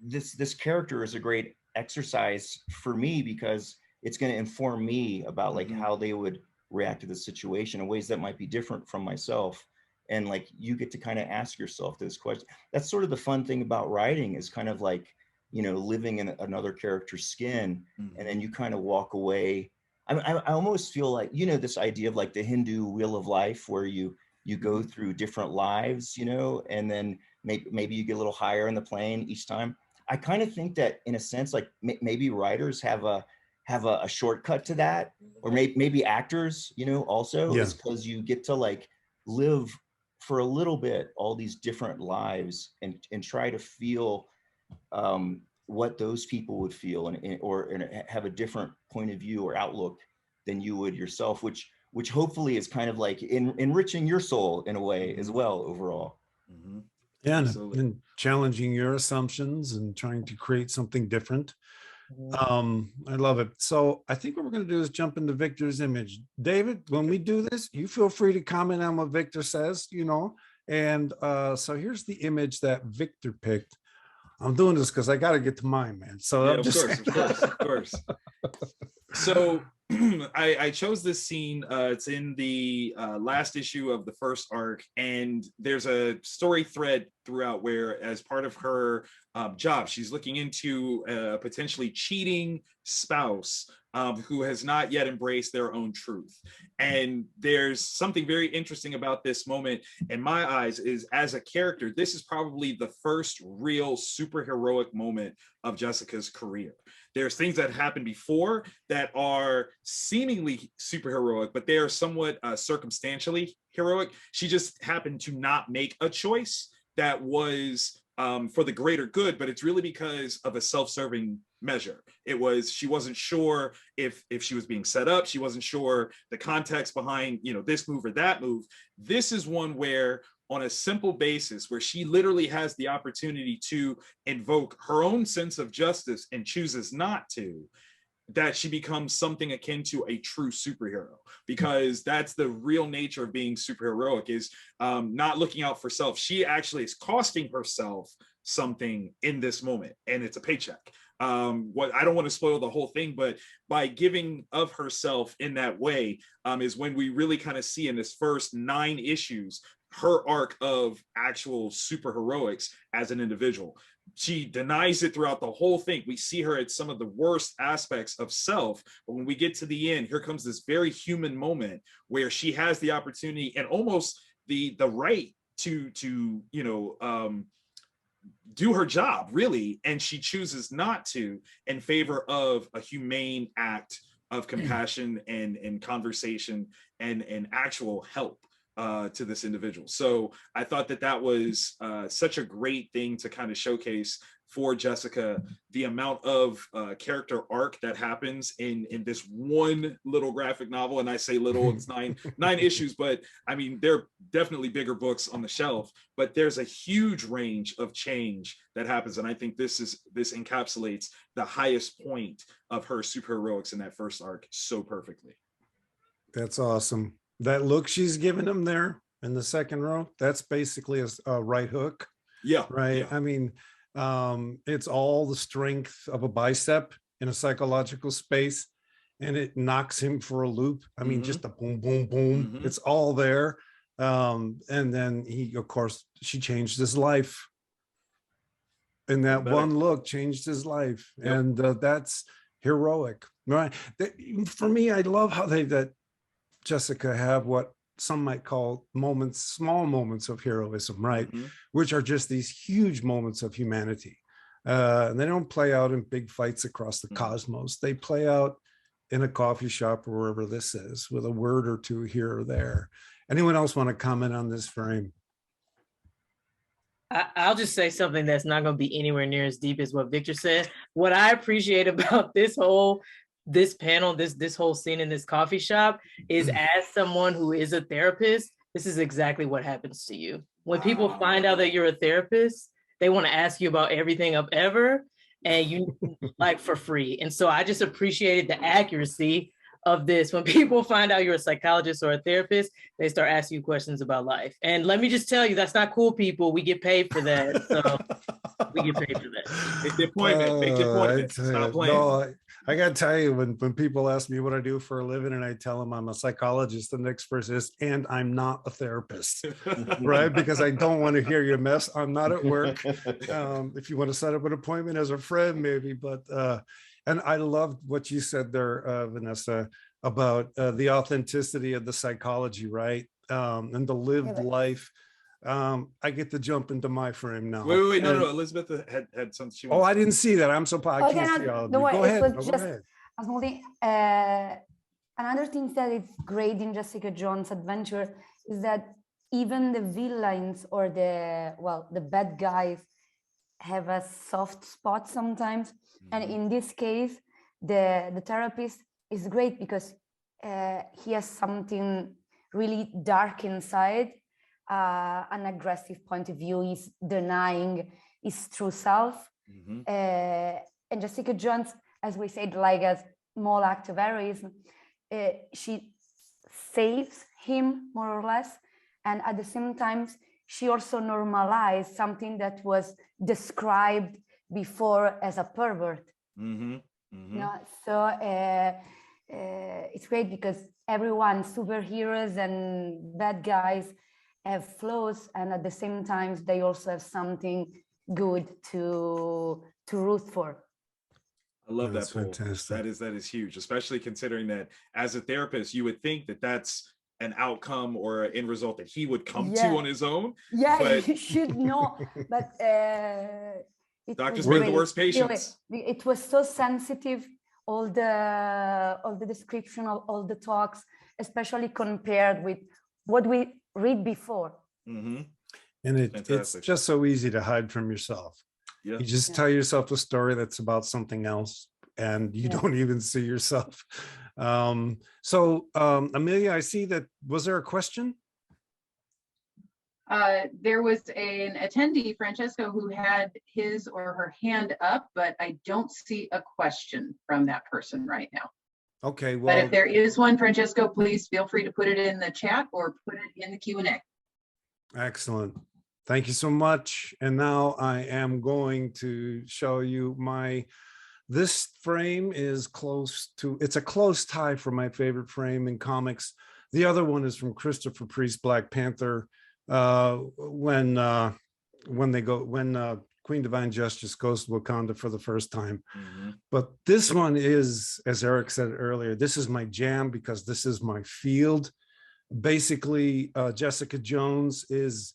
this character is a great exercise for me because it's going to inform me about how they would react to the situation in ways that might be different from myself. And you get to kind of ask yourself this question. That's sort of the fun thing about writing, is kind of living in another character's skin. And then you kind of walk away. I almost feel this idea of the Hindu wheel of life, where you go through different lives, and then maybe you get a little higher in the plane each time. I kind of think that in a sense, maybe writers have have a shortcut to that, or maybe actors, you know, also, is because you get to like live for a little bit all these different lives and try to feel what those people would feel and have a different point of view or outlook than you would yourself, which hopefully is kind of like enriching your soul in a way as well overall. Yeah, and challenging your assumptions and trying to create something different. I love it. So I think what we're going to do is jump into Victor's image. David, when we do this, you feel free to comment on what Victor says, you know. And so here's the image that Victor picked. I'm doing this because I got to get to mine, man. So yeah, I'm of course. So I chose this scene. It's in the last issue of the first arc, and there's a story thread throughout where, as part of her job, she's looking into a potentially cheating spouse who has not yet embraced their own truth. And there's something very interesting about this moment in my eyes is, as a character, this is probably the first real superheroic moment of Jessica's career. There's things that happened before that are seemingly superheroic, but they are somewhat circumstantially heroic. She just happened to not make a choice that was for the greater good, but it's really because of a self-serving measure. It was, she wasn't sure if she was being set up. She wasn't sure the context behind, you know, this move or that move. This is one where, on a simple basis, where she literally has the opportunity to invoke her own sense of justice and chooses not to, that she becomes something akin to a true superhero, because that's the real nature of being superheroic, is not looking out for self. She actually is costing herself something in this moment, and it's a paycheck. What I don't want to spoil the whole thing, but by giving of herself in that way is when we really kind of see in this first 9 issues her arc of actual superheroics as an individual. She denies it throughout the whole thing. We see her at some of the worst aspects of self, but when we get to the end, here comes this very human moment where she has the opportunity and almost the right to you know, do her job, really, and she chooses not to in favor of a humane act of compassion and conversation and actual help to this individual. So I thought that was such a great thing to kind of showcase for Jessica, the amount of character arc that happens in this one little graphic novel. And I say little, it's nine issues, but I mean, there are definitely bigger books on the shelf, but there's a huge range of change that happens. And I think this encapsulates the highest point of her superheroics in that first arc so perfectly. That's awesome. That look she's giving him there in the second row, that's basically a right hook. Yeah. Right. Yeah. I mean, it's all the strength of a bicep in a psychological space, and it knocks him for a loop. I mean, just a boom, boom, boom. It's all there. And then of course, she changed his life. And that one look changed his life. Yep. And that's heroic, right? For me, I love how that Jessica have what some might call small moments of heroism, right? Which are just these huge moments of humanity. And they don't play out in big fights across the cosmos. They play out in a coffee shop or wherever this is, with a word or two here or there. Anyone else want to comment on this frame? I'll just say something that's not going to be anywhere near as deep as what Victor said. What I appreciate about this panel, this whole scene in this coffee shop is, as someone who is a therapist, this is exactly what happens to you. When people find out that you're a therapist, they want to ask you about everything of ever, and you like for free. And so I just appreciated the accuracy of this. When people find out you're a psychologist or a therapist, they start asking you questions about life. And let me just tell you, that's not cool, people. We get paid for that. So we get paid for that. Make the appointment. Make the appointment. Stop playing. No, I got to tell you, when people ask me what I do for a living and I tell them I'm a psychologist, the next person is, and I'm not a therapist, right? Because I don't want to hear your mess. I'm not at work. If you want to set up an appointment as a friend, maybe, but and I loved what you said there, Vanessa, about the authenticity of the psychology, right? And the lived life. I get to jump into my frame now. Wait, no. Elizabeth had something she wants. I didn't see that. I'm so I can't see all of you. Go ahead. a small thing. Another thing that is great in Jessica Jones' adventure is that even the villains or the bad guys have a soft spot sometimes. And in this case, the therapist is great because he has something really dark inside, an aggressive point of view. He's denying his true self. And Jessica Jones, as we said, like a small act of heroism, she saves him more or less. And at the same time, she also normalized something that was described before as a pervert. So it's great because everyone, superheroes and bad guys, have flaws, and at the same time they also have something good to root for. I love That's that poll. fantastic. That is huge, especially considering that as a therapist, you would think that that's an outcome or an end result that he would come to on his own. Yeah, but you should know. But doctors make the worst patients. It was so sensitive. All the description of all the talks, especially compared with what we read before. And it's just so easy to hide from yourself. You just tell yourself a story that's about something else, and you don't even see yourself. So Amelia, I see that. Was there a question? There was an attendee, Francesco, who had his or her hand up, but I don't see a question from that person right now. Okay, well, but if there is one, Francesco, please feel free to put it in the chat or put it in the Q&A. Excellent. Thank you so much. And now I am going to show you this frame is it's a close tie for my favorite frame in comics. The other one is from Christopher Priest's Black Panther, when Queen Divine Justice goes to Wakanda for the first time. But this one is, as Eric said earlier, this is my jam because this is my field. Basically, Jessica Jones is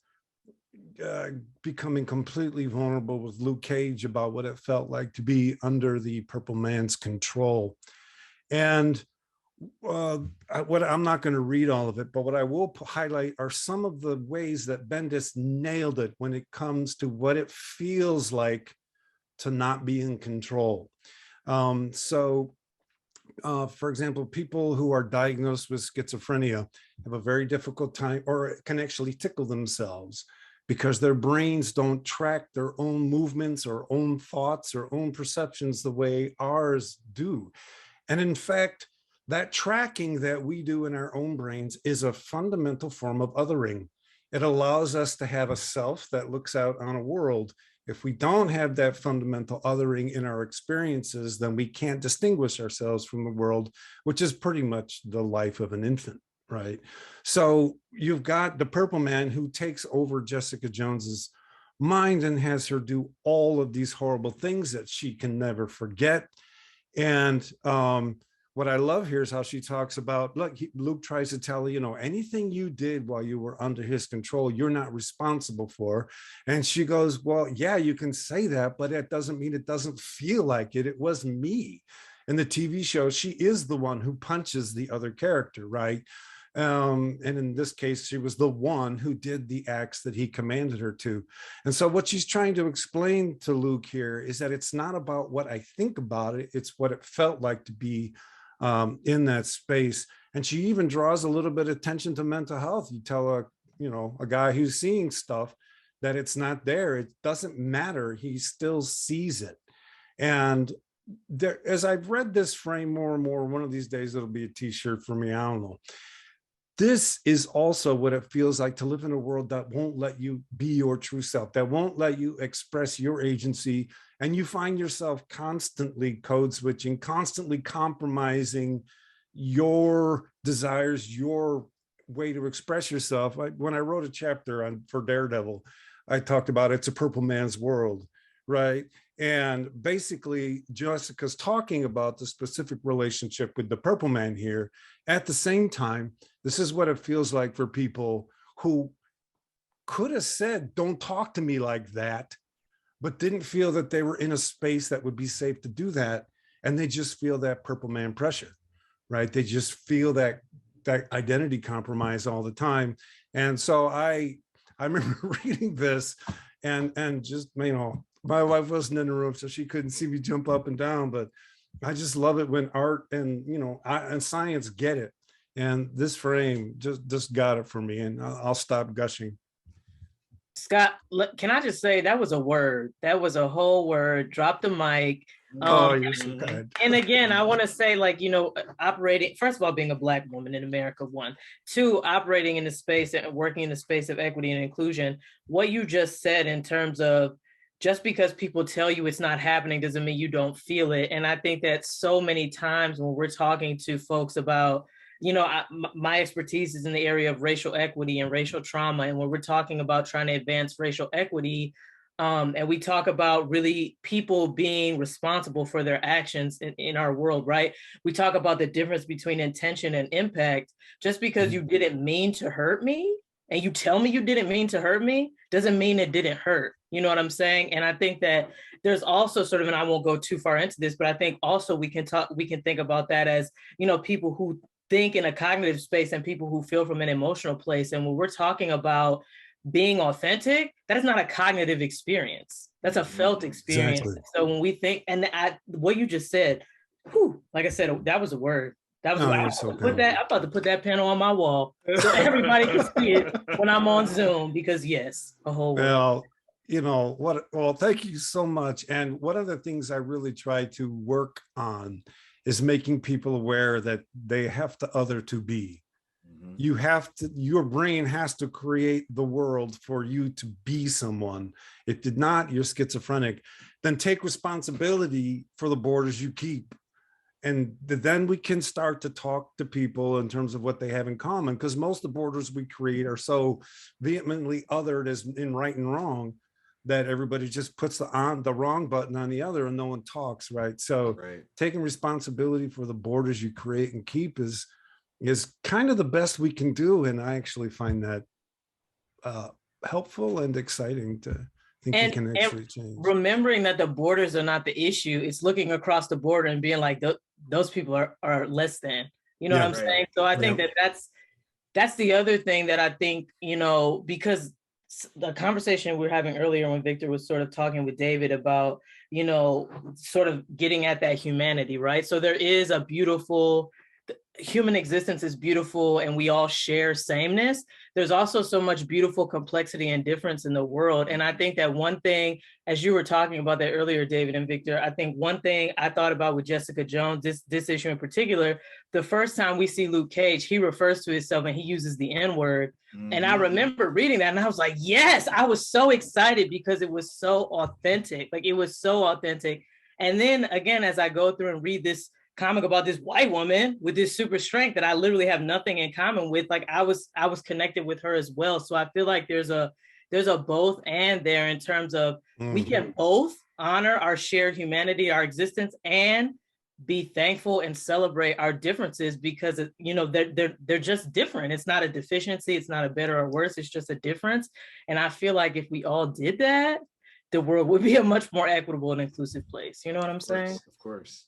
becoming completely vulnerable with Luke Cage about what it felt like to be under the Purple Man's control. And I'm not going to read all of it, but what I will highlight are some of the ways that Bendis nailed it when it comes to what it feels like to not be in control. For example, people who are diagnosed with schizophrenia have a very difficult time, or can actually tickle themselves because their brains don't track their own movements or own thoughts or own perceptions the way ours do. And in fact, that tracking that we do in our own brains is a fundamental form of othering. It allows us to have a self that looks out on a world. If we don't have that fundamental othering in our experiences, then we can't distinguish ourselves from the world, which is pretty much the life of an infant, right? So you've got the Purple Man who takes over Jessica Jones's mind and has her do all of these horrible things that she can never forget. And what I love here is how she talks about, look, Luke tries to tell her, anything you did while you were under his control, you're not responsible for. And she goes, well, yeah, you can say that, but it doesn't mean it doesn't feel like it. It was me. In the TV show, she is the one who punches the other character, right? And in this case, she was the one who did the acts that he commanded her to. And so what she's trying to explain to Luke here is that it's not about what I think about it, it's what it felt like to be in that space. And she even draws a little bit of attention to mental health. You tell a guy who's seeing stuff that it's not there, it doesn't matter, he still sees it. And there, as I've read this frame more and more, one of these days it'll be a t-shirt for me, I don't know. This is also what it feels like to live in a world that won't let you be your true self, that won't let you express your agency. And you find yourself constantly code switching, constantly compromising your desires, your way to express yourself. When I wrote a chapter for Daredevil, I talked about it's a Purple Man's world, right? And basically, Jessica's talking about the specific relationship with the Purple Man here. At the same time, this is what it feels like for people who could have said, don't talk to me like that, but didn't feel that they were in a space that would be safe to do that. and they just feel that purple man pressure, right? They just feel that identity compromise all the time. And so I remember reading this and just, you know, my wife wasn't in the room, so she couldn't see me jump up and down, but I just love it when art and, you know, and science get it. And this frame just got it for me, and I'll stop gushing. Scott, can I just say that was a word? That was a whole word. Drop the mic. Oh, you're so kind. And again, I want to say, like, you know, operating, first of all, being a Black woman in America, one. Two, operating in the space and working in the space of equity and inclusion. What you just said in terms of just because people tell you it's not happening doesn't mean you don't feel it. And I think that so many times when we're talking to folks about, you know, my expertise is in the area of racial equity and racial trauma. And when we're talking about trying to advance racial equity, and we talk about really people being responsible for their actions in our world, right? We talk about the difference between intention and impact. Just because you didn't mean to hurt me and you tell me you didn't mean to hurt me doesn't mean it didn't hurt. You know what I'm saying? And I think that there's also sort of, and I won't go too far into this, but I think also we can think about that as, you know, people who think in a cognitive space and people who feel from an emotional place. And when we're talking about being authentic, that is not a cognitive experience. That's a felt experience. Exactly. So when we think, and what you just said, whew, like I said, that was a word. That was I'm about to put that panel on my wall so everybody can see it when I'm on Zoom, because yes, a whole word. Well, you know what? Well, thank you so much. And one of the things I really try to work on is making people aware that they have to other to be. You have to, your brain has to create the world for you to be someone. If did not, you're schizophrenic. Then take responsibility for the borders you keep. And then we can start to talk to people in terms of what they have in common, because most of the borders we create are so vehemently othered as in right and wrong that everybody just puts the wrong button on the other and no one talks, right? So taking responsibility for the borders you create and keep is kind of the best we can do. And I actually find that helpful and exciting to think we can actually change. Remembering that the borders are not the issue, it's looking across the border and being like, those people are less than, you know what I'm saying? So I think that's the other thing that I think, you know, because the conversation we were having earlier when Victor was sort of talking with David about, you know, sort of getting at that humanity, right? So there is a beautiful, human existence is beautiful and we all share sameness. There's also so much beautiful complexity and difference in the world. And I think that one thing, as you were talking about that earlier, David and Victor, I think one thing I thought about with Jessica Jones, this issue in particular, the first time we see Luke Cage, he refers to himself and he uses the N-word. And I remember reading that and I was like, yes, I was so excited because it was so authentic. Like it was so authentic. And then again, as I go through and read this comic about this white woman with this super strength that I literally have nothing in common with, like I was connected with her as well. So I feel like there's a both and there in terms of we can both honor our shared humanity, our existence, and be thankful and celebrate our differences because, you know, they're just different. It's not a deficiency. It's not a better or worse. It's just a difference. And I feel like if we all did that, the world would be a much more equitable and inclusive place. You know what I'm saying? Of course.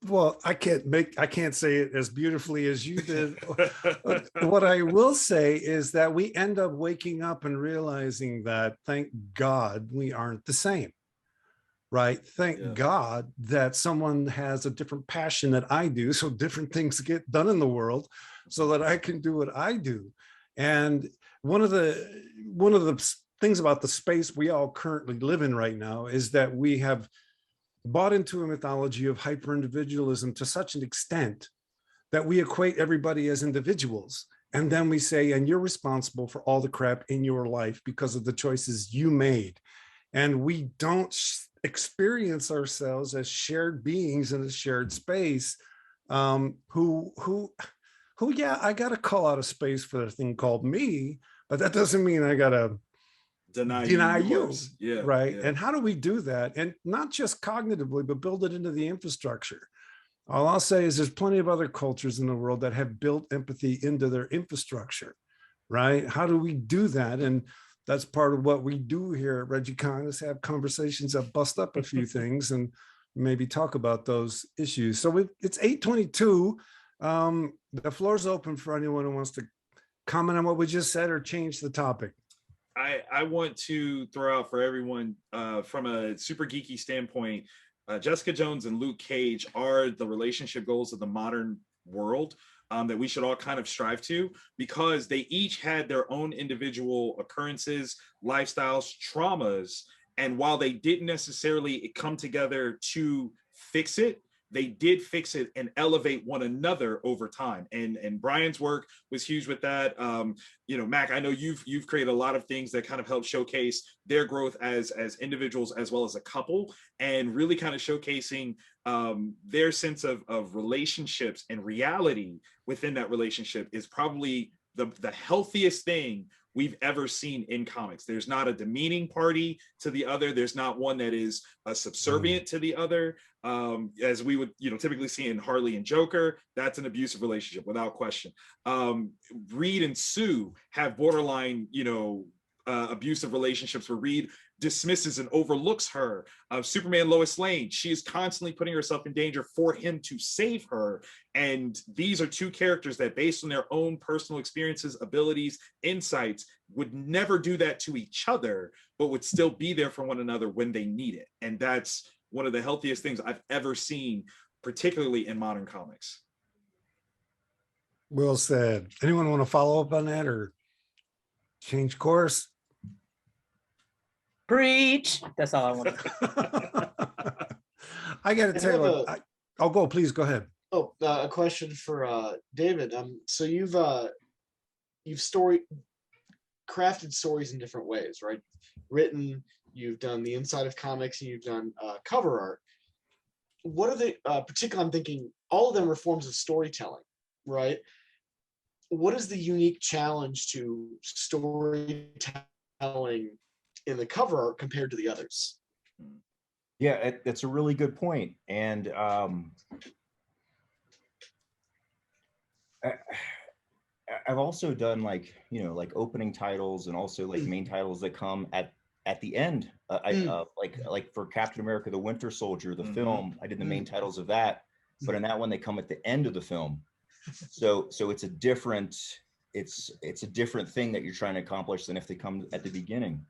Well, I can't say it as beautifully as you did. What I will say is that we end up waking up and realizing that, thank God, we aren't the same, right? Thank God that someone has a different passion that I do, so different things get done in the world so that I can do what I do. And one of the things about the space we all currently live in right now is that we have bought into a mythology of hyper-individualism to such an extent that we equate everybody as individuals. And then we say, and you're responsible for all the crap in your life because of the choices you made. And we don't experience ourselves as shared beings in a shared space who, I got to call out a space for the thing called me, but that doesn't mean I got to deny you. Right. And how do we do that? And not just cognitively, but build it into the infrastructure. All I'll say is there's plenty of other cultures in the world that have built empathy into their infrastructure, right? How do we do that? And that's part of what we do here at ReggieCon is have conversations that bust up a few things and maybe talk about those issues. So it's 8:22. The floor's open for anyone who wants to comment on what we just said or change the topic. I want to throw out for everyone from a super geeky standpoint, Jessica Jones and Luke Cage are the relationship goals of the modern world that we should all kind of strive to, because they each had their own individual occurrences, lifestyles, traumas. And while they didn't necessarily come together to fix it, they did fix it and elevate one another over time. And Brian's work was huge with that. Mac, I know you've created a lot of things that kind of help showcase their growth as individuals as well as a couple, and really kind of showcasing their sense of relationships and reality within that relationship is probably the healthiest thing we've ever seen in comics. There's not a demeaning party to the other. There's not one that is subservient to the other. As we would, typically see in Harley and Joker, that's an abusive relationship without question. Reed and Sue have borderline, abusive relationships where Reed dismisses and overlooks her. Superman Lois Lane, she is constantly putting herself in danger for him to save her. And these are two characters that, based on their own personal experiences, abilities, insights, would never do that to each other, but would still be there for one another when they need it. And that's one of the healthiest things I've ever seen, particularly in modern comics. Well said. Anyone want to follow up on that or change course? Preach. That's all I want to I got to tell you, I'll go. Please go ahead. Oh, a question for David. So you've crafted stories in different ways, right? Written, you've done the inside of comics, and you've done cover art. What are the particularly? I'm thinking all of them are forms of storytelling, right? What is the unique challenge to storytelling in the cover art compared to the others? Yeah, that's a really good point. And I've also done like opening titles and also like main titles that come at the end. Like for Captain America: The Winter Soldier, the film, I did the main titles of that, but in that one they come at the end of the film. So it's a different thing that you're trying to accomplish than if they come at the beginning.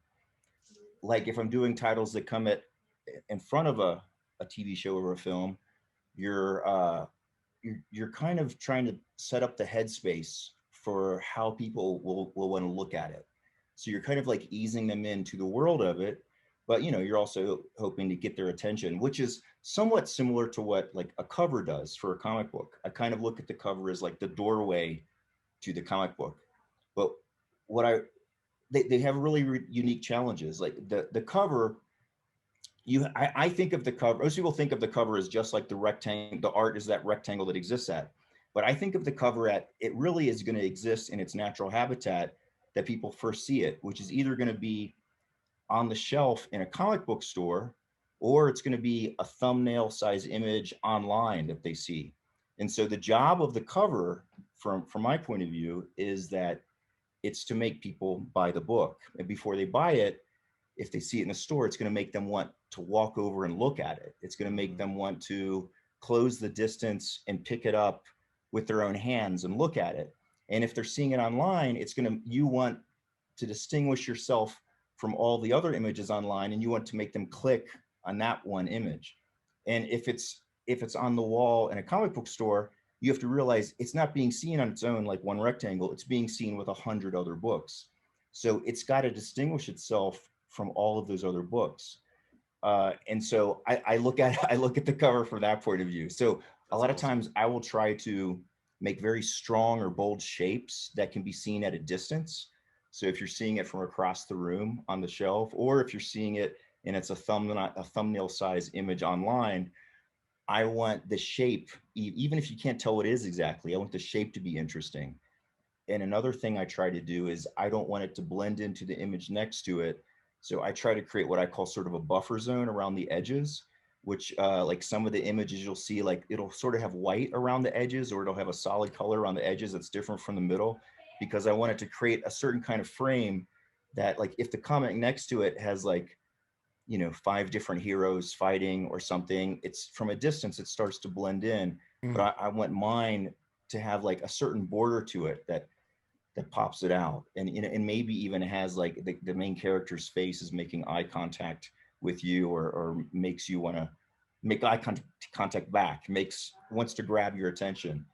Like if I'm doing titles that come in front of a TV show or a film, you're kind of trying to set up the headspace for how people will want to look at it. So you're kind of like easing them into the world of it, but you're also hoping to get their attention, which is somewhat similar to what like a cover does for a comic book. I kind of look at the cover as like the doorway to the comic book. But they have really unique challenges. Like the cover, I think of the cover, most people think of the cover as just like the rectangle, the art is that rectangle that exists at. But I think of the cover it really is going to exist in its natural habitat that people first see it, which is either going to be on the shelf in a comic book store, or it's going to be a thumbnail size image online that they see. And so the job of the cover, from my point of view, is that it's to make people buy the book. And before they buy it, if they see it in the store, it's going to make them want to walk over and look at it. It's going to make them want to close the distance and pick it up with their own hands and look at it. And if they're seeing it online, you want to distinguish yourself from all the other images online, and you want to make them click on that one image. And if it's on the wall in a comic book store, you have to realize it's not being seen on its own like one rectangle, it's being seen with 100 other books. So it's got to distinguish itself from all of those other books. And so I look at the cover from that point of view. So a lot of times I will try to make very strong or bold shapes that can be seen at a distance. So if you're seeing it from across the room on the shelf, or if you're seeing it and it's a thumbnail size image online, I want the shape, even if you can't tell what it is exactly, I want the shape to be interesting. And another thing I try to do is I don't want it to blend into the image next to it. So I try to create what I call sort of a buffer zone around the edges, which like some of the images you'll see, like it'll sort of have white around the edges, or it'll have a solid color around the edges that's different from the middle, because I wanted to create a certain kind of frame that, like, if the comic next to it has like, 5 different heroes fighting or something. It's from a distance, it starts to blend in. But I want mine to have like a certain border to it that pops it out, and maybe even has like the main character's face is making eye contact with you, or makes you want to make eye contact back, wants to grab your attention.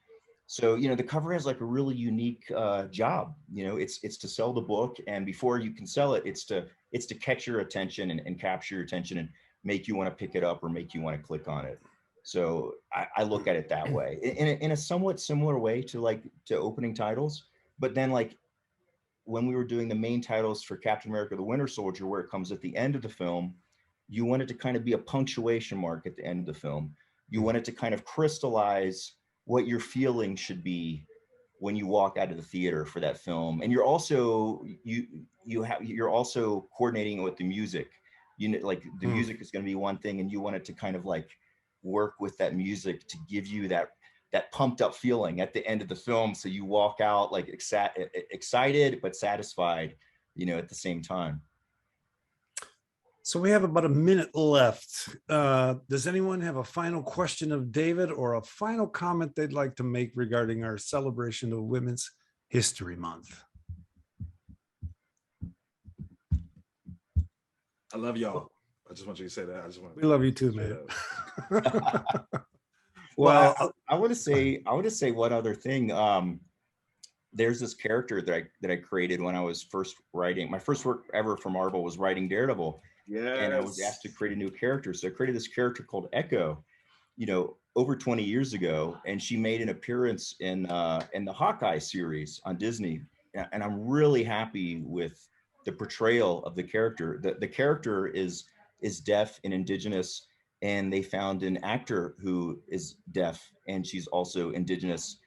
So the cover has like a really unique job. It's to sell the book, and before you can sell it, it's to catch your attention and capture your attention and make you want to pick it up or make you want to click on it. So I look at it that way, in a somewhat similar way to opening titles. But then like when we were doing the main titles for Captain America: The Winter Soldier, where it comes at the end of the film, you want it to kind of be a punctuation mark at the end of the film. You want it to kind of crystallize what your feeling should be when you walk out of the theater for that film. And you're also you're also coordinating with the music. Like the music is going to be one thing, and you want it to kind of like work with that music to give you that pumped up feeling at the end of the film, so you walk out like excited but satisfied, at the same time. So we have about a minute left. Does anyone have a final question of David, or a final comment they'd like to make regarding our celebration of Women's History Month? I love y'all. I just want you to say that. We love you too, man. Well, I want to say one other thing. There's this character that I created when I was first writing. My first work ever for Marvel was writing Daredevil. Yeah. And I was asked to create a new character. So I created this character called Echo, over 20 years ago. And she made an appearance in the Hawkeye series on Disney. And I'm really happy with the portrayal of the character. The character is deaf and indigenous, and they found an actor who is deaf, and she's also indigenous.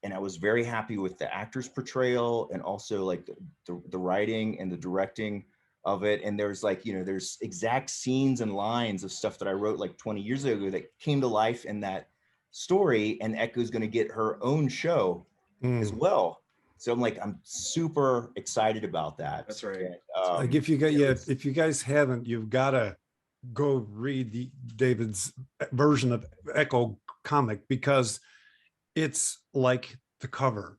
And I was very happy with the actor's portrayal, and also like the writing and the directing of it. And there's like, there's exact scenes and lines of stuff that I wrote like 20 years ago that came to life in that story. And Echo's going to get her own show as well. So I'm super excited about that. That's right. Like if you guys haven't, you've got to go read David's version of Echo comic, because it's like the cover.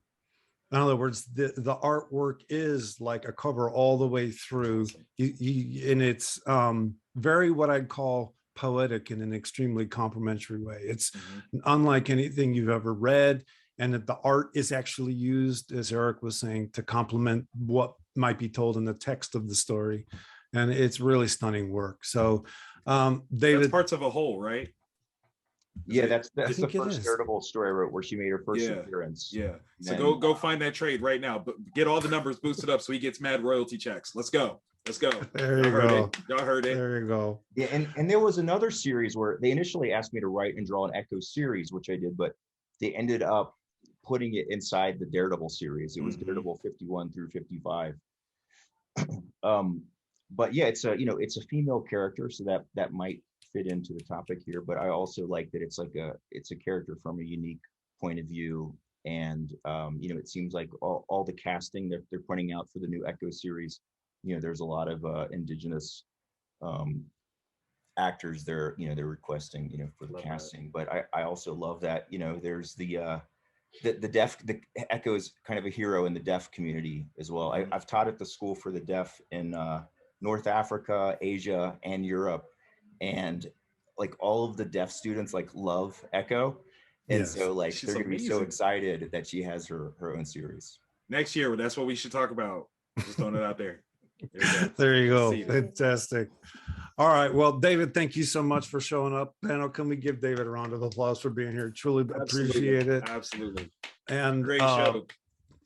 In other words, the artwork is like a cover all the way through, and it's very what I'd call poetic in an extremely complimentary way. It's unlike anything you've ever read, and that the art is actually used, as Eric was saying, to complement what might be told in the text of the story. And it's really stunning work. So David, that's parts of a whole, right? Yeah, that's the first Daredevil story I wrote, where she made her first appearance. Yeah. So go find that trade right now. But get all the numbers boosted up so he gets mad royalty checks. Let's go. There you go. Y'all heard it. There you go. Yeah, and there was another series where they initially asked me to write and draw an Echo series, which I did, but they ended up putting it inside the Daredevil series. It was Daredevil 51 through 55. But yeah, it's a female character, so that might fit into the topic here. But I also like that it's a character from a unique point of view, and it seems like all the casting that they're pointing out for the new Echo series, there's a lot of indigenous actors they're requesting for the casting. But I also love that there's the Echo is kind of a hero in the deaf community as well. I've taught at the school for the deaf in North Africa, Asia, and Europe, and like all of the deaf students love Echo, and so they're gonna be so excited that she has her own series next year. That's what we should talk about. Just throwing it out there. There you go. Fantastic. All right. Well, David, thank you so much for showing up. Panel, can we give David a round of applause for being here? Truly appreciate it. Absolutely. And great show.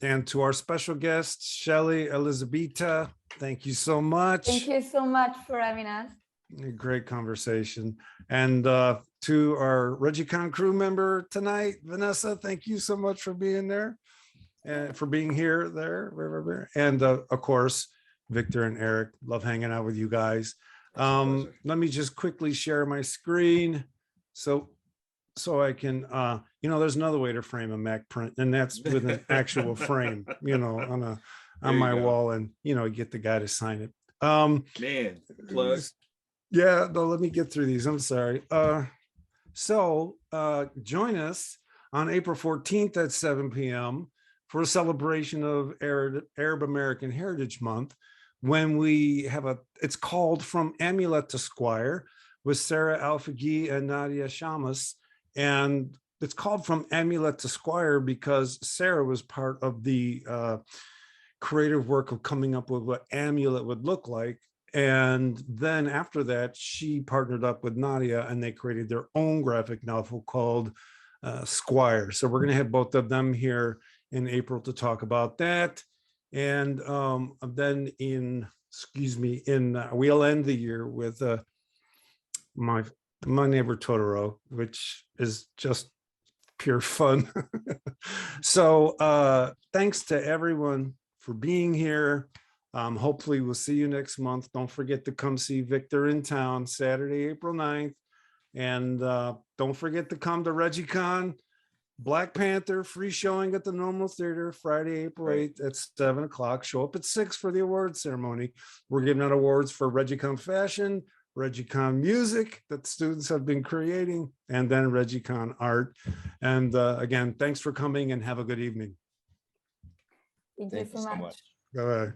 And to our special guest, Shelly Elizabeta, thank you so much. Thank you so much for having us. A great conversation. And to our ReggieCon crew member tonight, Vanessa, thank you so much for being there and for being here, there. And of course, Victor and Eric, love hanging out with you guys. Let me just quickly share my screen so I can, there's another way to frame a Mac print, and that's with an actual frame, on my wall, and, get the guy to sign it. Man, plug. Yeah, no, let me get through these. I'm sorry. So join us on April 14th at 7 p.m. for a celebration of Arab American Heritage Month, when we have it's called From Amulet to Squire with Sarah Alfaghi and Nadia Shamas. And it's called From Amulet to Squire because Sarah was part of the creative work of coming up with what amulet would look like. And then after that, she partnered up with Nadia and they created their own graphic novel called Squire. So we're going to have both of them here in April to talk about that. And then we'll end the year with my neighbor Totoro, which is just pure fun. So thanks to everyone for being here. Hopefully we'll see you next month. Don't forget to come see Victor in town Saturday, April 9th. And don't forget to come to ReggieCon. Black Panther free showing at the Normal Theater Friday, April 8th at 7 o'clock. Show up at 6 for the awards ceremony. We're giving out awards for ReggieCon fashion, ReggieCon music that students have been creating, and then ReggieCon art. And again, thanks for coming and have a good evening. Thank you so much. Bye-bye.